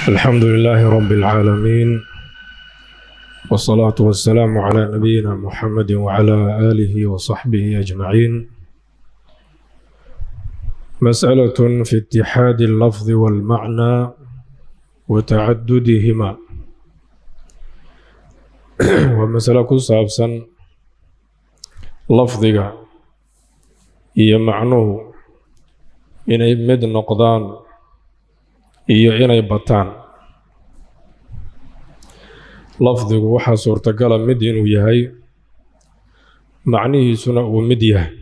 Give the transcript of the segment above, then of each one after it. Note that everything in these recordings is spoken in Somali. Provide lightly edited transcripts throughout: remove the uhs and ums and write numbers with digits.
الحمد لله رب العالمين، والصلاة والسلام على نبينا محمد وعلى آله وصحبه أجمعين. مسألة في اتحاد اللفظ والمعنى وتعددهما. ومسألة كسابسا لفظك هي معنوه إنay mid noqdaan iyo inay bataan. lafdigu waxaa suurtagala mid inuu yahay macnihiisuna uu mid yahay,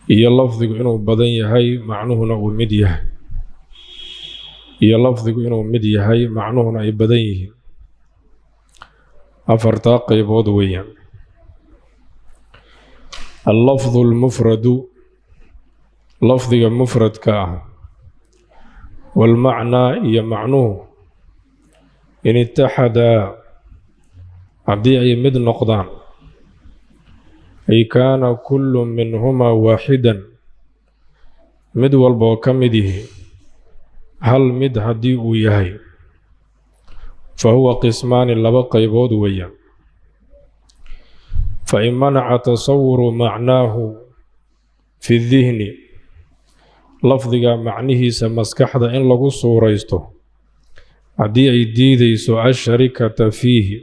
iyo lafdigu inuu badan yahay macnuhuna uu mid yahay, iyo lafdigu inuu mid yahay macnuhuna ay badan yihiin. afartaa qaybood weeyaan. allafdu almufradu lafdiga mufradka ah, walmacnaa iyo macnuhu in itaxadaa haddii ay mid noqdaan, ay kaana kullu minhumaa waaxidan, mid walboo ka mid yihi hal mid haddii uu yahay, fa huwa qismaani laba qaybood weeyaan. fa in manaca tasawuru macnaahu fi dihni, lafdiga macnihiisa maskaxda in lagu suuraysto haddii ay diidayso asharikata fiihi,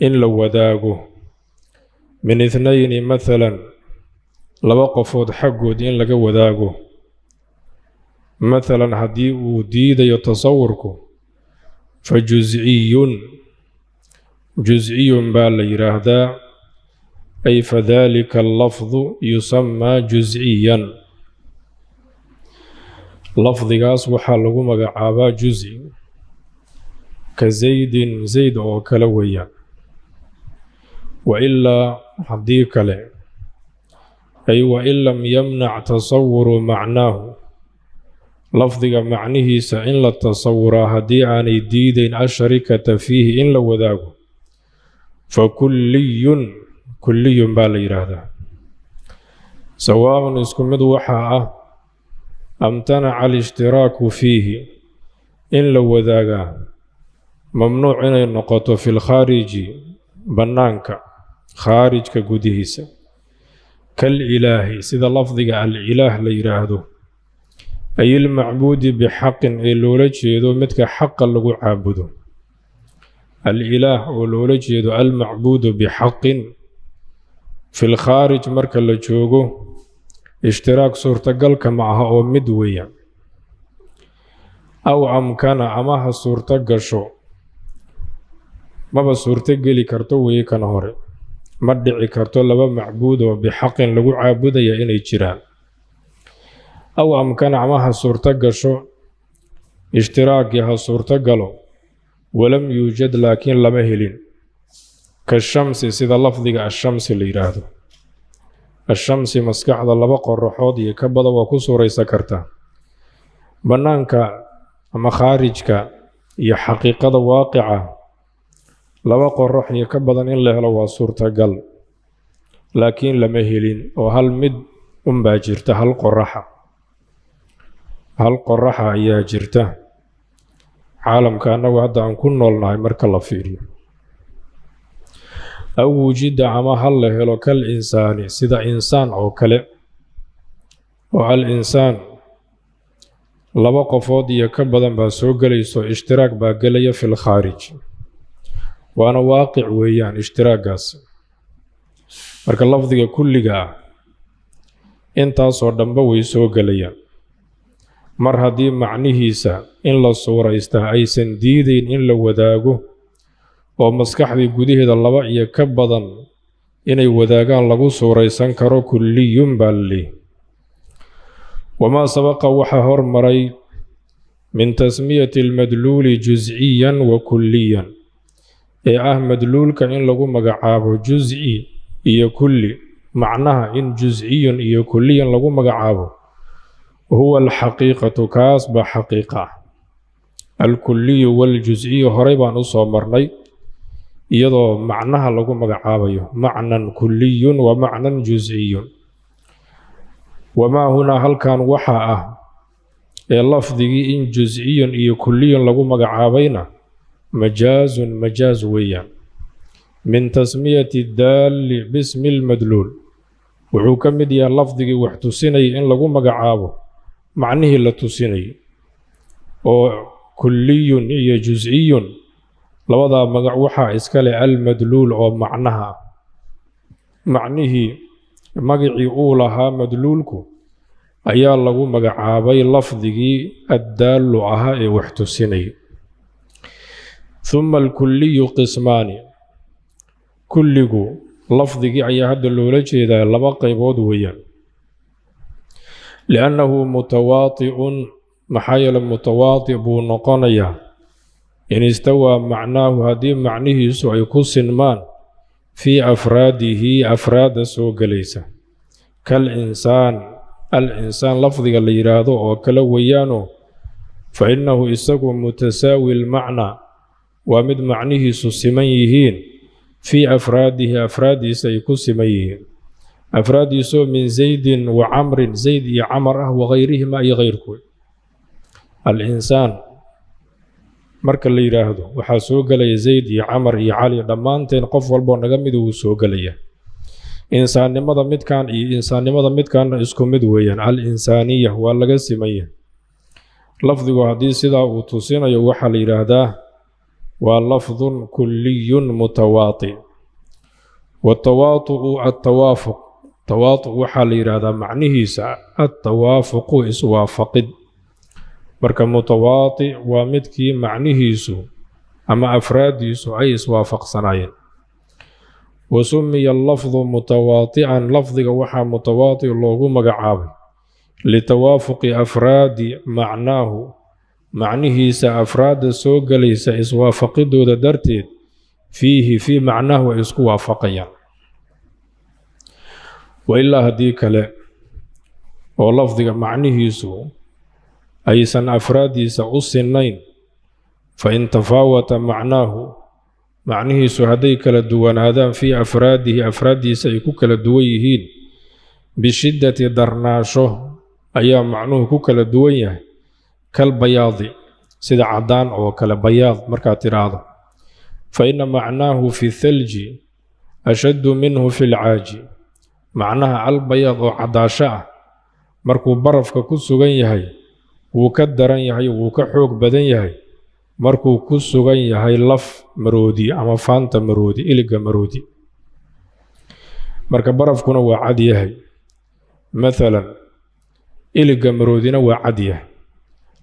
in la wadaago, min ithnayni mathalan laba qofood xaggood in laga wadaago. mathalan haddii uu diidayo tasawurku, fa jusciyun baa la yidhaahdaa, ay fadalika allafdu yusamaa jusciyan. lafdigaas waxaa lagu magacaabaa jusci, ka zaydin zayd oo kale weeyaan. wa ilaa haddii kale, ay wa in lam yamnac tasawuru macnaahu, lafdiga macnihiisa in la tasawuraa haddii aanay diidayn asharikata fiihi in la wadaago, fa kulliyun baa la yidhaahdaa. sawaa'un isku mid waxaa ah amtanaca alishtiraaku fiihi, in la wadaagaa mamnuuc inay noqoto fi lkhaariji bannaanka, khaarijka gudihiisa, kalilaahi sida lafdiga alilaah la yidhaahdo, ay ilmacbuudi bixaqin ee loola jeedo midka xaqa lagu caabudo. alilaah oo loola jeedo almacbuudu bixaqin, fi lkhaarij marka la joogo ishtiraak suurtagalka ma aha oo mid weeyaan. aw amkana ama ha suurto gasho, maba suurto geli karto weeye kan hore, ma dhici karto laba macbuud oo bixaqin lagu caabudaya inay jiraan. aw amkana ama ha suurto gasho, ishtiraakii ha suurto galo, walam yuujad laakiin lama helin, ka shamsi sida lafdiga ashamsi la yidhaahdo. ashamsi maskaxda laba qoraxood iyo ka badan waa ku suuraysa kartaa. bannaanka ama khaarijka iyo xaqiiqada waaqica laba qorax iyo ka badan in la helo waa suurtagal, laakiin lama helin oo hal mid unbaa jirta, hal qoraxa ayaa jirta caalamka annagu hadda aan ku noolnahay marka la fiiriyo. aw wujida ama hal la helo kal insaani sida insaan oo kale, oo al insaan laba qofood iyo ka badan baa soo gelayso, ishtiraak baa gelaya fi lkhaarij, waana waaqic weeyaan ishtiraagaas. marka lafdiga kulliga ah intaasoo dhanba way soo gelayaan, mar haddii macnihiisa in la suuraystaa aysan diidayn in la wadaago, oo maskaxdii gudaheeda laba iyo ka badan inay wadaagaan lagu suuraysan karo, kulliyun baa la leeyahy. wamaa sabaqa waxaa hormaray min tasmiyati almadluuli jusciyan wa kulliyan, ee ah madluulka in lagu magacaabo jusci iyo kulli, macnaha in jusciyun iyo kulliyan lagu magacaabo. huwa alxaqiiqatu kaas baa xaqiiqa ah. alkulliyu waljusciyu horey baan u soo marnay, iyadoo macnaha lagu magacaabayo macnan kulliyun wa macnan jusciyun. wamaa hunaa halkan waxaa ah lafdigii in juz'iyun iyo kulliyun lagu magacaabayna majaazun majaaz weeyaan min tasmiyati daalli bismi lmadluul wuxuu ka mid yahay lafdigii wax tusinayay in lagu magacaabo macnihii la tusinayay oo kulliyun iyo juz'iyun labadaa magac waxaa iska leh almadluul oo macnaha macnihii magacii uu lahaa madluulku ayaa lagu magacaabay lafdigii addaallu ahaa ee wax tusinayay ثم الكلي قسمان كلigu lafdigii ayaa hadda loola jeedaa laba qaybood weeyaan لأنه متواطئ maxaa yeele mutawaati buu noqonayaa in istawaa macnaahu haddii macnihiisu ay ku sinmaan fii afraadihi afraadda soo gelaysa kalinsaan al-insaan lafdiga la yidhaahdo oo kale weeyaano fa innahu isagu mutasaawi lmacnaa waa mid macnihiisu siman yihiin fii afraadihi afraaddiisa ay ku siman yihiin afraaddiisoo min zaydin wa camrin zayd iyo camar ah wagayrihima iyo kayrkood al-insaan marka la yidhaahdo waxaa soo gelaya zayd iyo camar iyo cali dhammaanteen qof walboo naga mid wuu soo gelaya insaannimada midkan iyo insaannimada midkanna isku mid weeyaan al-insaaniya waa laga simaya lafdigu haddii sidaa uu tusinayo waxaa la yidhaahdaa waa lafdun kulliyun mutawaati watawaatu'u attawaafuq tawaatuq waxaa la yidhaahdaa macnihiisa attawaafuqu iswaafaqid marka mutawaati waa midkii macnihiisu ama afraaddiisu ay iswaafaqsanaayeen wa sumiya allafdu mutawaatican lafdiga waxaa mutawaati loogu magacaabay litawaafuqi afraadi macnaahu macnihiisa afraadda soo gelaysa iswaafaqidooda darteed fiihi fii macnaahu ay isku waafaqayaan wa ilaa haddii kale oo lafdiga macnihiisu aysan afraaddiisa u sinnayn fa in tafaawata macnaahu macnihiisu hadday kala duwanaadaan fii afraadihi afraaddiisa ay ku kala duwan yihiin bishiddati darnaasho ayaa macnuhu ku kala duwan yahay kal bayaadi sida caddaan oo kale bayaad markaad tidhaahdo fa inna macnaahu fi thalji ashaddu minhu fi lcaaji macnaha albayaad oo caddaasho ah markuu barafka ku sugan yahay wuu ka daran yahay wuu ka xoog badan yahay markuu ku sugan yahay laf maroodi ama faanta maroodi iliga maroodi marka barafkuna waa cad yahay maalan iliga maroodina waa cad yahay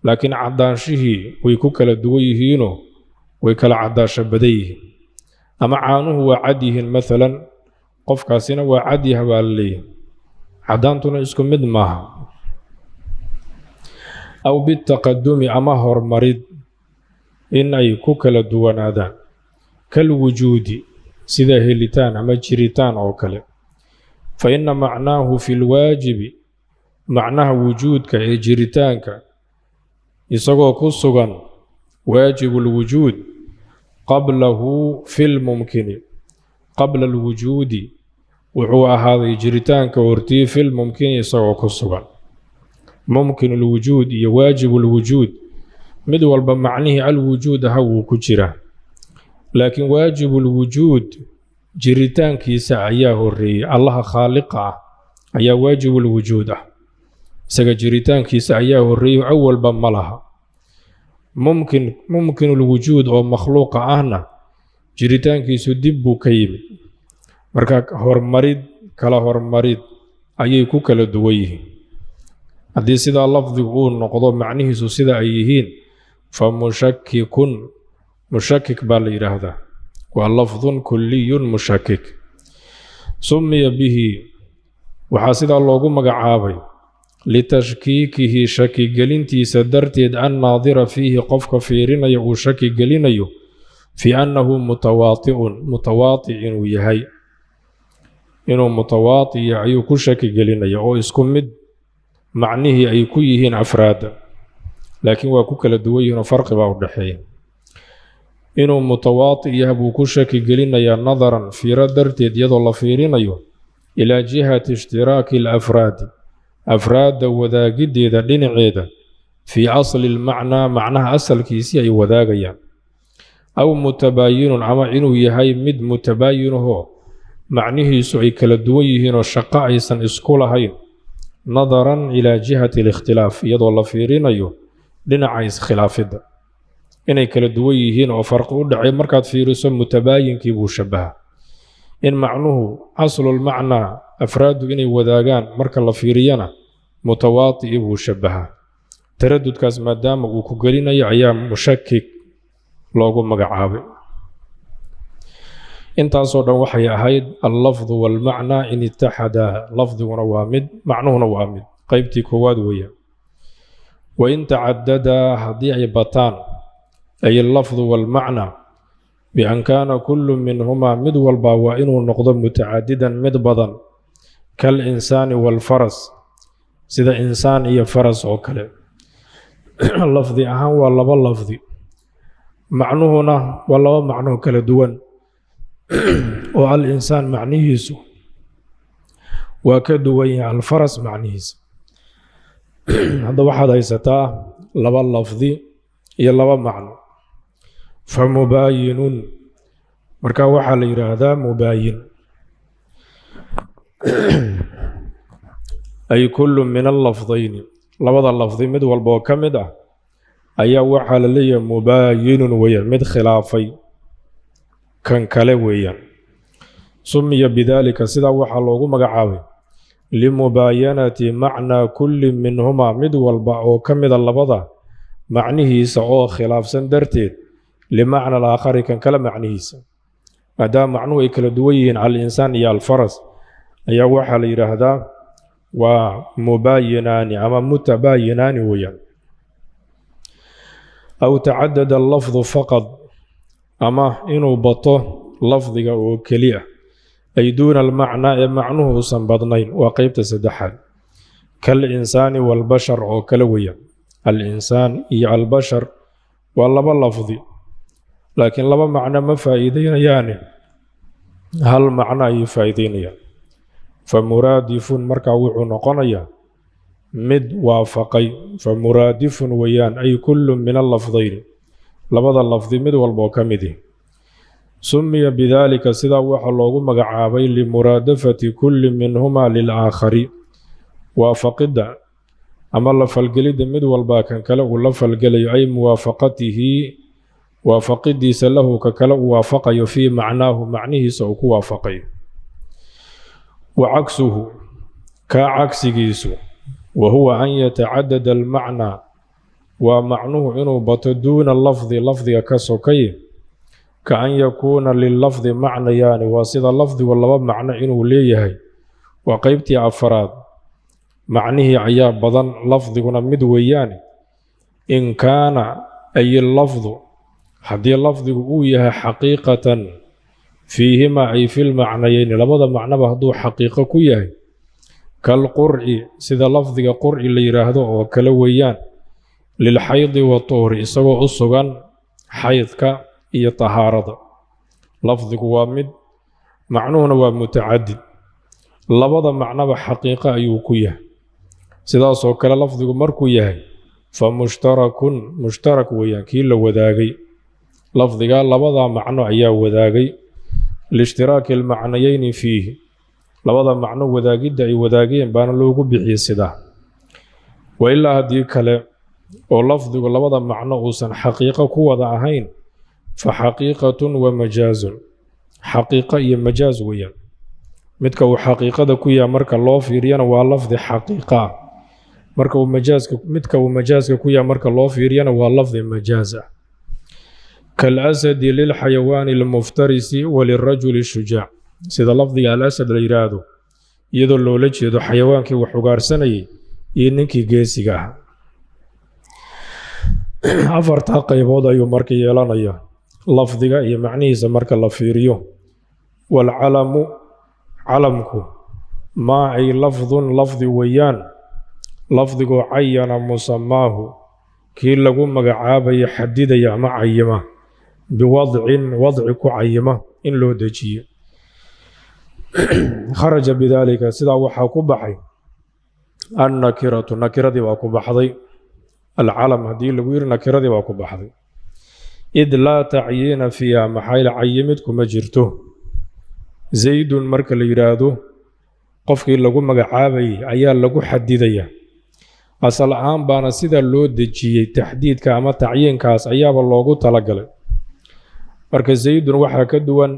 laakiin caddaanshihii way ku kala duwan yihiinoo way kala caddaasho badan yihiin ama caanuhu waa cad yihiin maalan qofkaasina waa cad yahay baa la leeyahay caddaantuna isku mid maaha aw bitaqadumi ama hormarid in ay ku kala duwanaadaan kal wujuudi sida helitaan ama jiritaan oo kale fa inna macnaahu fi lwaajibi macnaha wujuudka ee jiritaanka isagoo ku sugan waajibu lwujuud qablahu fi lmumkini qabla alwujuudi wuxuu ahaaday jiritaanka hortii fi lmumkini isagoo ku sugan mumkin alwujuud iyo waajibu lwujuud mid walba macnihii alwujuud aha wuu ku jiraa laakiin waajibu lwujuud jiritaankiisa ayaa horeeyey allaha khaaliqa ah ayaa waajibu lwujuud ah isaga jiritaankiisa ayaa horeeyey awalba ma laha mumkin lwujuud oo makhluuqa ahna jiritaankiisu dib buu ka yimid marka kala hormarid ayay ku kala duwan yihiin haddii sidaa lafdigu uu noqdo macnihiisu sida ay yihiin fa mushakikun mushakik baa la yidhaahdaa waa lafdun kulliyun mushakik sumiya bihi waxaa sidaa loogu magacaabay litashkiikihi shakigelintiisa darteed annaadira fiihi qofka fiirinaya uu shaki gelinayo fii annahu mutawaati'un mutawaati inuu yahay inuu mutawaatiya ayuu ku shaki gelinaya oo isku mid macnihii ay ku yihiin afraadda laakiin waa ku kala duwan yihiin oo farqi baa u dhexeeya inuu mutawaati yahay buu ku shaki gelinayaa nadaran fiiro darteed iyadoo la fiirinayo ilaa jihati ishtiraaki alafraadi afraadda wadaagiddeeda dhinaceeda في أصل المعنى معناها أصل كيسي أي وذاقيا أو متباين أما إنه يهي مد متباين هو معنيه سعي كالدويه وشقاء يسن إسكولهين نظرا إلى جهة الاختلاف يدو الله فيرين أيو لنا عايز خلاف ده إني كالدويه وفرق دعي مركات فيرس متباين كيبو شبه إن معنوه أصل المعنى أفراد إني وذاقان مركا الله فيرينا متواطئ وشبه تردد كاس مادام وكوغلين أي أيام مشكك لوغو مقعابي انت صورا وحي أهيد اللفظ والمعنى إن اتحدا لفظ ونوامد معنوه نوامد قيبتي كواد ويا وإن تعددا هضيع بطان أي اللفظ والمعنى بأن كان كل منهما مد والباوائن والنقض متعددا مدبضا كالإنسان والفرس سيدا إنسان إيا فرس وكله اللفظي أهم والله باللفظي معنوهنا والله معنوه كلا دوان والإنسان معنيهيسو وكدوين الفرس معنيهيس هذا واحد هيستا لبا اللفظي إيا لبا معنو فمباين مركا واحد هذا مباين أي كل من اللفظين لبدا اللفظي مد والبو كمد أي واحد لي مباين ويا مد خلافي كان كله ويا سمي بذلك سدا waxa loogu magacaabay limubayanati macna kulli minhuma mid walba oo kamida labada macnihiisa oo khilaafsan darteed limacna al-aakhari kan kala macnihiisa maadaama macnuhu ay kala duwan yihiin al-insaan iyo al-faras ayaa waxa la yiraahdaa waa mubayinani ama mutabayinani weeyaan aw tacaddada al-lafdhu faqad ama inuu bato lafdiga oo kaliya ay duuna al-macna ee macnuhu usan badnayn waa qaybta saddexaad kal insaani wal bashar oo kala weeyaan al-insaan iyo al-bashar waa laba lafdi laakiin laba macno ma faa'iideynayaan hal macno ay faa'iideynayaan famuraadifun marka wuxuu noqonayaa mid waafaqay famuraadifun weeyaan ay kullu min al-lafdayn labada lafdi mid walba oo kamid ah سمي بذلك سدا وحا لوغو مغعابي لمرادفة كل منهما للآخر وافقد أما لفالقليد مد والبا كان كلا لفالقلي أي موافقته وافقدي سله ككلا وافقي في معناه معنيه سوك وافقي وعكسه كعكس جيسو وهو أن يتعدد المعنى ومعنوه إنه بتدون اللفظ لفظ كسوكي كأن يكون لللفظ معنى يعني واسد اللفظ واللباب معنى إنه ليهي وقيبتي أفراد معنيه عياب بضن لفظ مدوياني إن كان أي اللفظ حدي اللفظ قويها حقيقة فيهما أي في المعنيين لبضا معنى بهدو حقيقة كويهي كالقرع سيد لفظ قرع اللي يراهدو وكالويان للحيض والطهر إساقو أصغان حيضك iyo tahaarada lafdigu waa mid macnuhuna waa mutacaddid labada macnaba xaqiiqo ayuu ku yahay sidaas oo kale lafdigu markuu yahay fa mushtarakun mushtarak weeyaan kii la wadaagay lafdiga labada macno ayaa wadaagay lishtiraki almacnayayni fiihi labada macno wadaagidda ay wadaageen baana loogu bixiyay sidaa wa ilaa haddii kale oo lafdigu labada macno uusan xaqiiqo ku wada ahayn فحقيقة ومجاز حقيقة هي مجاز ويا متك وحقيقة كويا مركا الله في ريانا واللفظ حقيقة مركا ومجاز متك ومجاز كويا مركا الله في ريانا واللفظ مجازة كالأسد للحيوان المفترس وللرجل الشجاع سيدا لفظي الأسد ليرادو يدو اللولج يدو حيوانك وحقار سني ينكي جيسيقا أفرتا قيبوضا أيو مركا يلانيا lafdiga iyo macnihiisa marka la fiiriyo walcalamu calamku maa ay lafdun lafdi weeyaan lafdigoo cayana musamaahu kii lagu magacaabaya xadidaya ama cayima biwadcin wadci ku cayima in loo dejiyo kharaja bidaalika sidaa waxaa ku baxay annakiratu nakiradii baa ku baxday العلم هدي لغير نكرة باكو بحضي إذ لا تعيين فيها محايل عيمتكم مجرته زيد مرك ليرادو qofkii lagu magacaabay ayaa lagu xadidaya asal ahaan baana sida loo dejiyay taxdiidka ama tacyiinkaas ayaaba loogu talagalay marka zaydun waxa ka duwan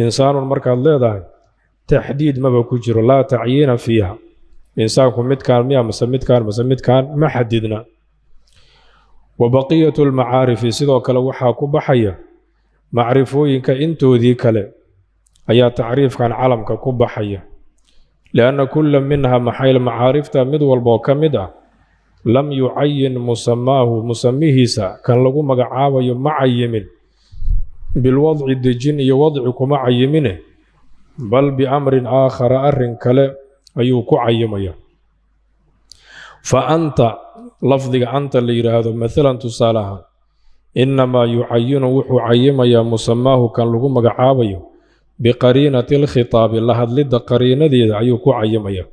insaanun markaad leedahay taxdiid maba ku jiro laa tacyiina fiiha insaanku midkaan miya mase midkaan ma xadidna wa baqiyatu lmacaarifi sidoo kale waxaa ku baxaya macrifooyinka intoodii kale ayaa tacriifkan calamka ku baxaya lianna kulla minha maxayl macaarifta mid walboo ka mid ah lam yucayin musamaahu musamihiisa kan lagu magacaabayo ma cayimin bilwadci dejin iyo wadci kuma cayimine bal biamrin aakhara arrin kale ayuu ku cayimaya fa anta lafdiga anta la yidhaahdo maalan tusaale ahaan innamaa yucayinu wuxuu cayimayaa musamaahu kan lagu magacaabayo biqariinati alkhitaabi la hadlidda qariinadeeda ayuu ku cayimaya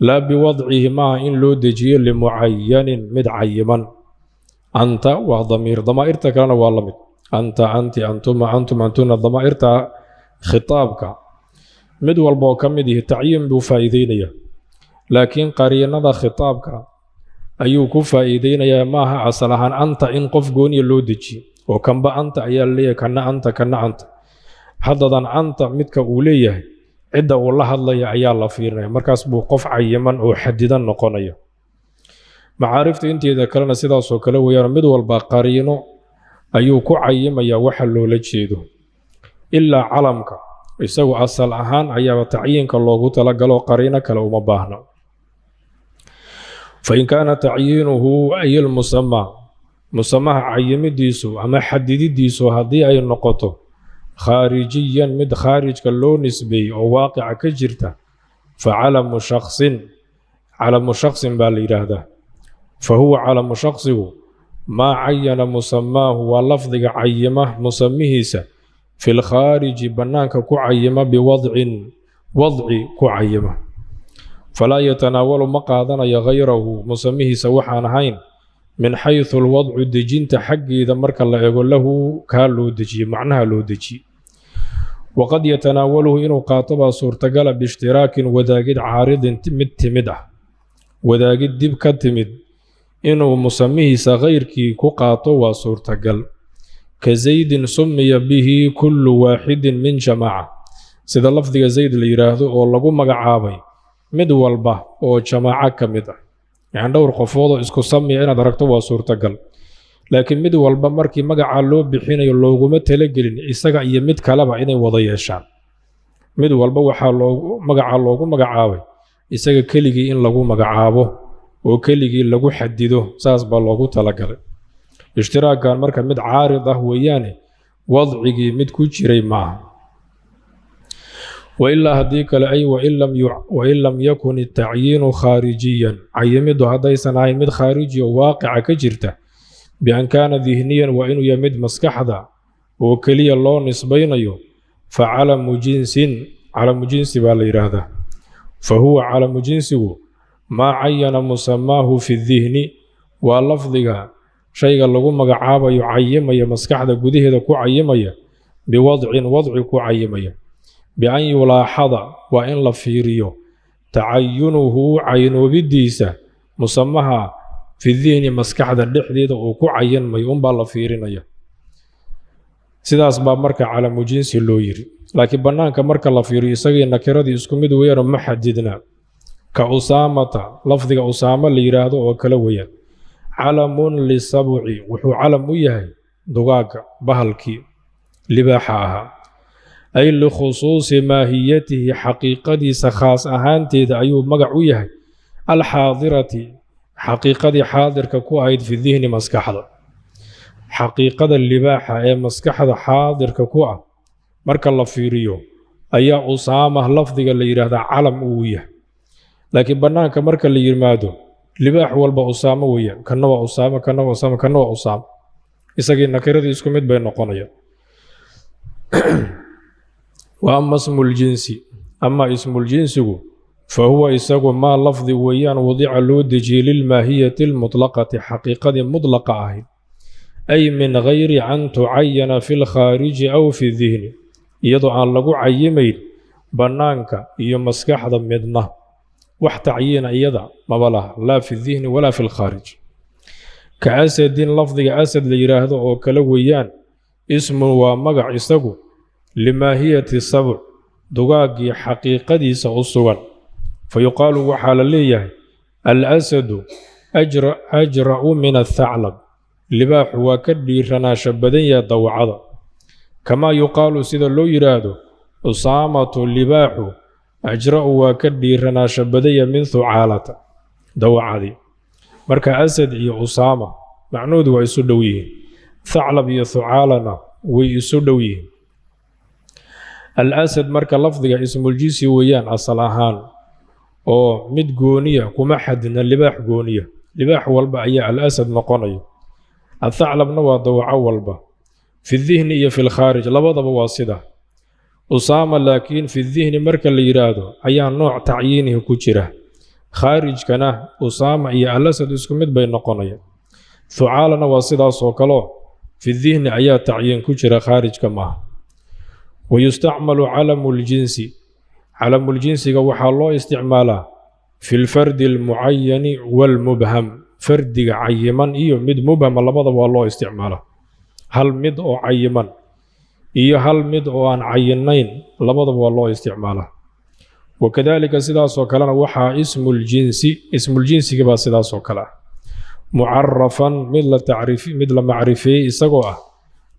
laa biwadcihi maaha in loo dejiyo limucayanin mid cayiman anta waa damiir damaa'irta kalena waa la mid anta anti antuma antum antuna damaa'irta khitaabka mid walboo ka mid yihi tacyiin buu faa'iideynaya laakiin qariinada khitaabka ayuu ku faa'iideynayaa maaha asal ahaan anta in qof gooniya loo dejiyo oo kanba anta ayaa leeyahay kana anta haddadan anta midka uu leeyahay cidda uu la hadlaya ayaa la fiirinaya markaas buu qof cayiman oo xadidan noqonaya macaarifta inteeda kalena sidaasoo kale weeyaan mid walba qariino ayuu ku cayimaya waxa loola jeedo ilaa calamka isagu asal ahaan ayaaba tacyiinka loogu talagalo qariino kale uma baahna fain kaana tacyiinuhu ay musamaha cayimidiisu ama xadididiisu haddii ay noqoto khaarijiyan mid khaarijka loo nisbeeyey oo waaqica ka jirta fa calamu shaksin baa la yidhaahdaa fa huwa calamu shaksigu maa cayana musamaahu waa lafdiga cayima musamihiisa fi lkhaariji bannaanka ku cayima wadci ku cayima falaa yatanaawalu ma qaadanayo hayrahu musamihiisa waxaan ahayn min xayثu alwadcu dejinta xaggeeda marka la ego lahu kaa loo dejiye macnaha loo dejiye waqad yatanaawaluhu inuu qaato baa suurtagala biishtiraakin wadaagid caaridin mid timid ah wadaagid dib ka timid inuu musamihiisa kayrkii ku qaato waa suurtagal ka zaydin sumiya bihi kullu waaxidin min jamaaca sida lafdiga zayd la yidhaahdo oo lagu magacaabay mid walba oo jamaaco ka mid ah yani dhowr qofoodoo isku samiya inaad aragto waa suurtagal laakiin mid walba markii magaca loo bixinayo looguma talagelin isaga iyo mid kaleba inay wada yeeshaan mid walba waxaa magaca loogu magacaabay isaga keligii in lagu magacaabo oo keligii lagu xadido saas baa loogu talagalay ishtiraakan marka mid caarid ah weeyaane wadcigii mid ku jiray maaha وإلا هدي كلا أي وإن لم يكن التعيين خارجيا عيمد هديسن هاي مد خارجي واقع كجرته بأن كان ذهنيا وإن يمد مسكحدا وكلي الله نسبينيو فعلم جنس بالإرادة فهو علم جنسه ما عين مسماه في الذهن ولفظها شيء لغو مغعابا يعيمي مسكحدا قده كو عيمي وضع كو عيمي بأن يلاحظ وإن لفيريو تعينه عينو بديسة مسمها في الذهن مسكحدا لحديد وكو عين ما ينبع لفيرينيا سيدا أسباب مركا على مجنس اللويري لكن بنانك مركا لفيري ساقي نكردي اسكمد ويرا محددنا كأسامة لفظ أسامة اللي يرادو وكلويا علم للسبع وحو علم ويهي دقاق بهالكي لباحاها أي لخصوص ماهيته حقيقة سخاص أهانتي أيوب مقعويه الحاضرة حقيقة حاضر ككوهيد في الذهن مسكحة حقيقة اللباحة أي مسكحة حاضر ككوه مرك الله في ريو أي أسامة لفظ اللي يراد علم أويه لكن بناك مرك اللي يرمادو لباح والبا أسامة ويه كنوا أسامة إساقي نكرد يسكمت بين نقونيا وأما اسم الجنس أما اسم الجنس فهو إساق ما لفظ ويان وضع لودجي للماهية المطلقة حقيقة مطلقة أي من غير أن تعين في الخارج أو في الذهن يضع لغو عيمين بنانك يمسكح ضمدنا وحتعيين يضع مبلا لا في الذهن ولا في الخارج كأسد لفظ أسد ليراهد أو كلويان اسم ومقع إساق لماهية السبع دقاقي حقيقة سأصوان فيقال وحال ليه الأسد أجرأ من الثعلب لباح وكدي رناش بدنيا ضوعضا كما يقال سيد لو يرادو أسامة لباح أجرأ وكدي رناش بدنيا من ثعالة ضوعضي مركا أسد يا أسامة معنود ويسودويه ثعلب يا ثعالنا ويسودويه الأسد مركا لفظي اسم الجنس ويان أصلاهان oo mid gooniya kuma xadina libaax gooniya libaax walba ayaa al-asad noqonayo الثعلبna waa dawaco walba في الذهن iyo في الخارج labadaba waa sida usaama laakiin في الذهن marka la yiraahdo ayaa nooc tacyiinihi ku jira khaarijkana usaama iyo al-asad isku mid bay noqonayaan thucaalana waa sidaas oo kale في الذهن ayaa tacyiin ku jira khaarijka ma ويستعمل علم الجنس علم الجنس وحا الله استعماله في الفرد المعين والمبهم فرد عيما إيو مد مبهم لبضا والله استعماله هل مد أو عيما إيو هل مد أو عن عينين لبضا والله استعماله وكذلك سداس وكلنا وحا اسم الجنس كبا سداس وكلا معرفا مثل معرفي إساقوه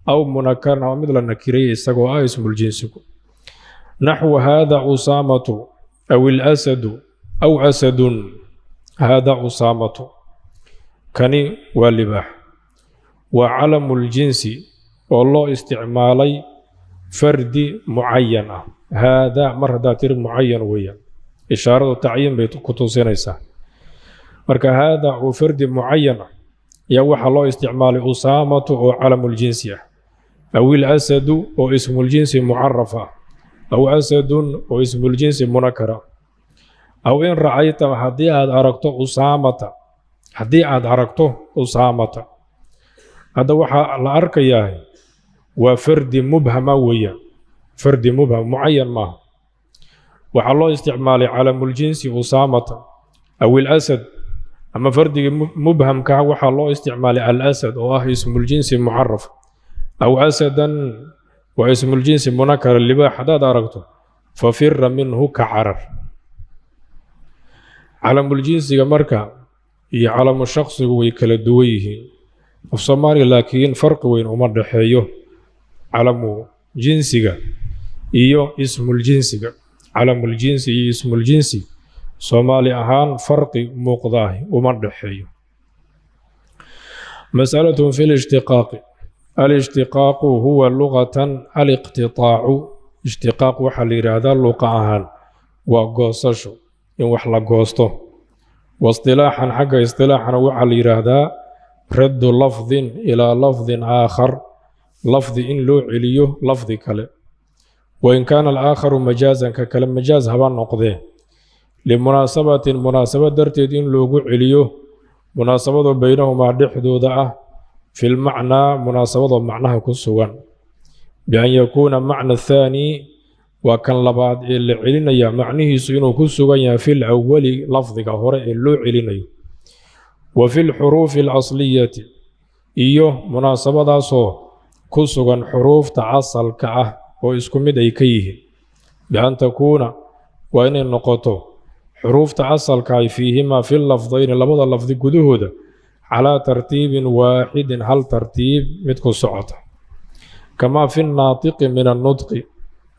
أو منكرنا ومثل نكري إساقوه اسم الجنس نحو هذا أسامة أو الأسد أو أسد هذا أسامة كني واللباح وعلم الجنس والله استعمالي فرد معينة هذا مرة تر معين ويا إشارة تعيين بكتوسينيسا مركا هذا وفرد معينة يوحى الله استعمال أسامة أو علم الجنسية أو الأسد أو اسم الجنس معرفة أو أسد واسم الجنس منكرة أو إن رأيت حدي عاد أركته أسامة حدي عاد أركته أسامة هذا وحى الأرك ياهي وفرد مبهم ويا فرد مبهم معين ما وحى الله استعمال علم الجنس أسامة أو الأسد أما فرد مبهم كوحى الله استعمال الأسد أو اسم الجنس معرف أو أسدا واسم الجنس منكر اللباح حداد أرقته ففر منه كعرر علم الجنس مركا هي علم الشخص ويكالدويه في الصومالي لكن فرق وين أمر حيو علم جنسك إيو اسم الجنس علم الجنس إيو اسم الجنس صومالي أهان فرق مقضاه أمر حيو مسألة في الاشتقاق الاشتقاق هو لغة الاقتطاع اشتقاق وحل هذا اللقاء وقوصشو إن وحل قوصته واصطلاحا حق اصطلاحا وحل هذا رد لفظ إلى لفظ آخر لفظ إن لو عليه لفظ كله وإن كان الآخر مجازا ككلم مجاز هبان نقضيه لمناسبة درتين إن لو عليه مناسبة بينهما حدودها في المعنى مناسبة معناها كسوان بأن يكون معنى الثاني وكان لبعض اللي علينا معنيه سينو كسوان في الأول لفظك هراء اللي علينا وفي الحروف الأصلية إيوه مناسبة داسو كسوان حروف تعصل كأه وإسكمد أيكيه بأن تكون وإن النقطة حروف تعصل كأي فيهما في اللفظين لبض اللفظ قدوه على ترتيب واحد هل ترتيب متكو سعطة كما في الناطق من النطق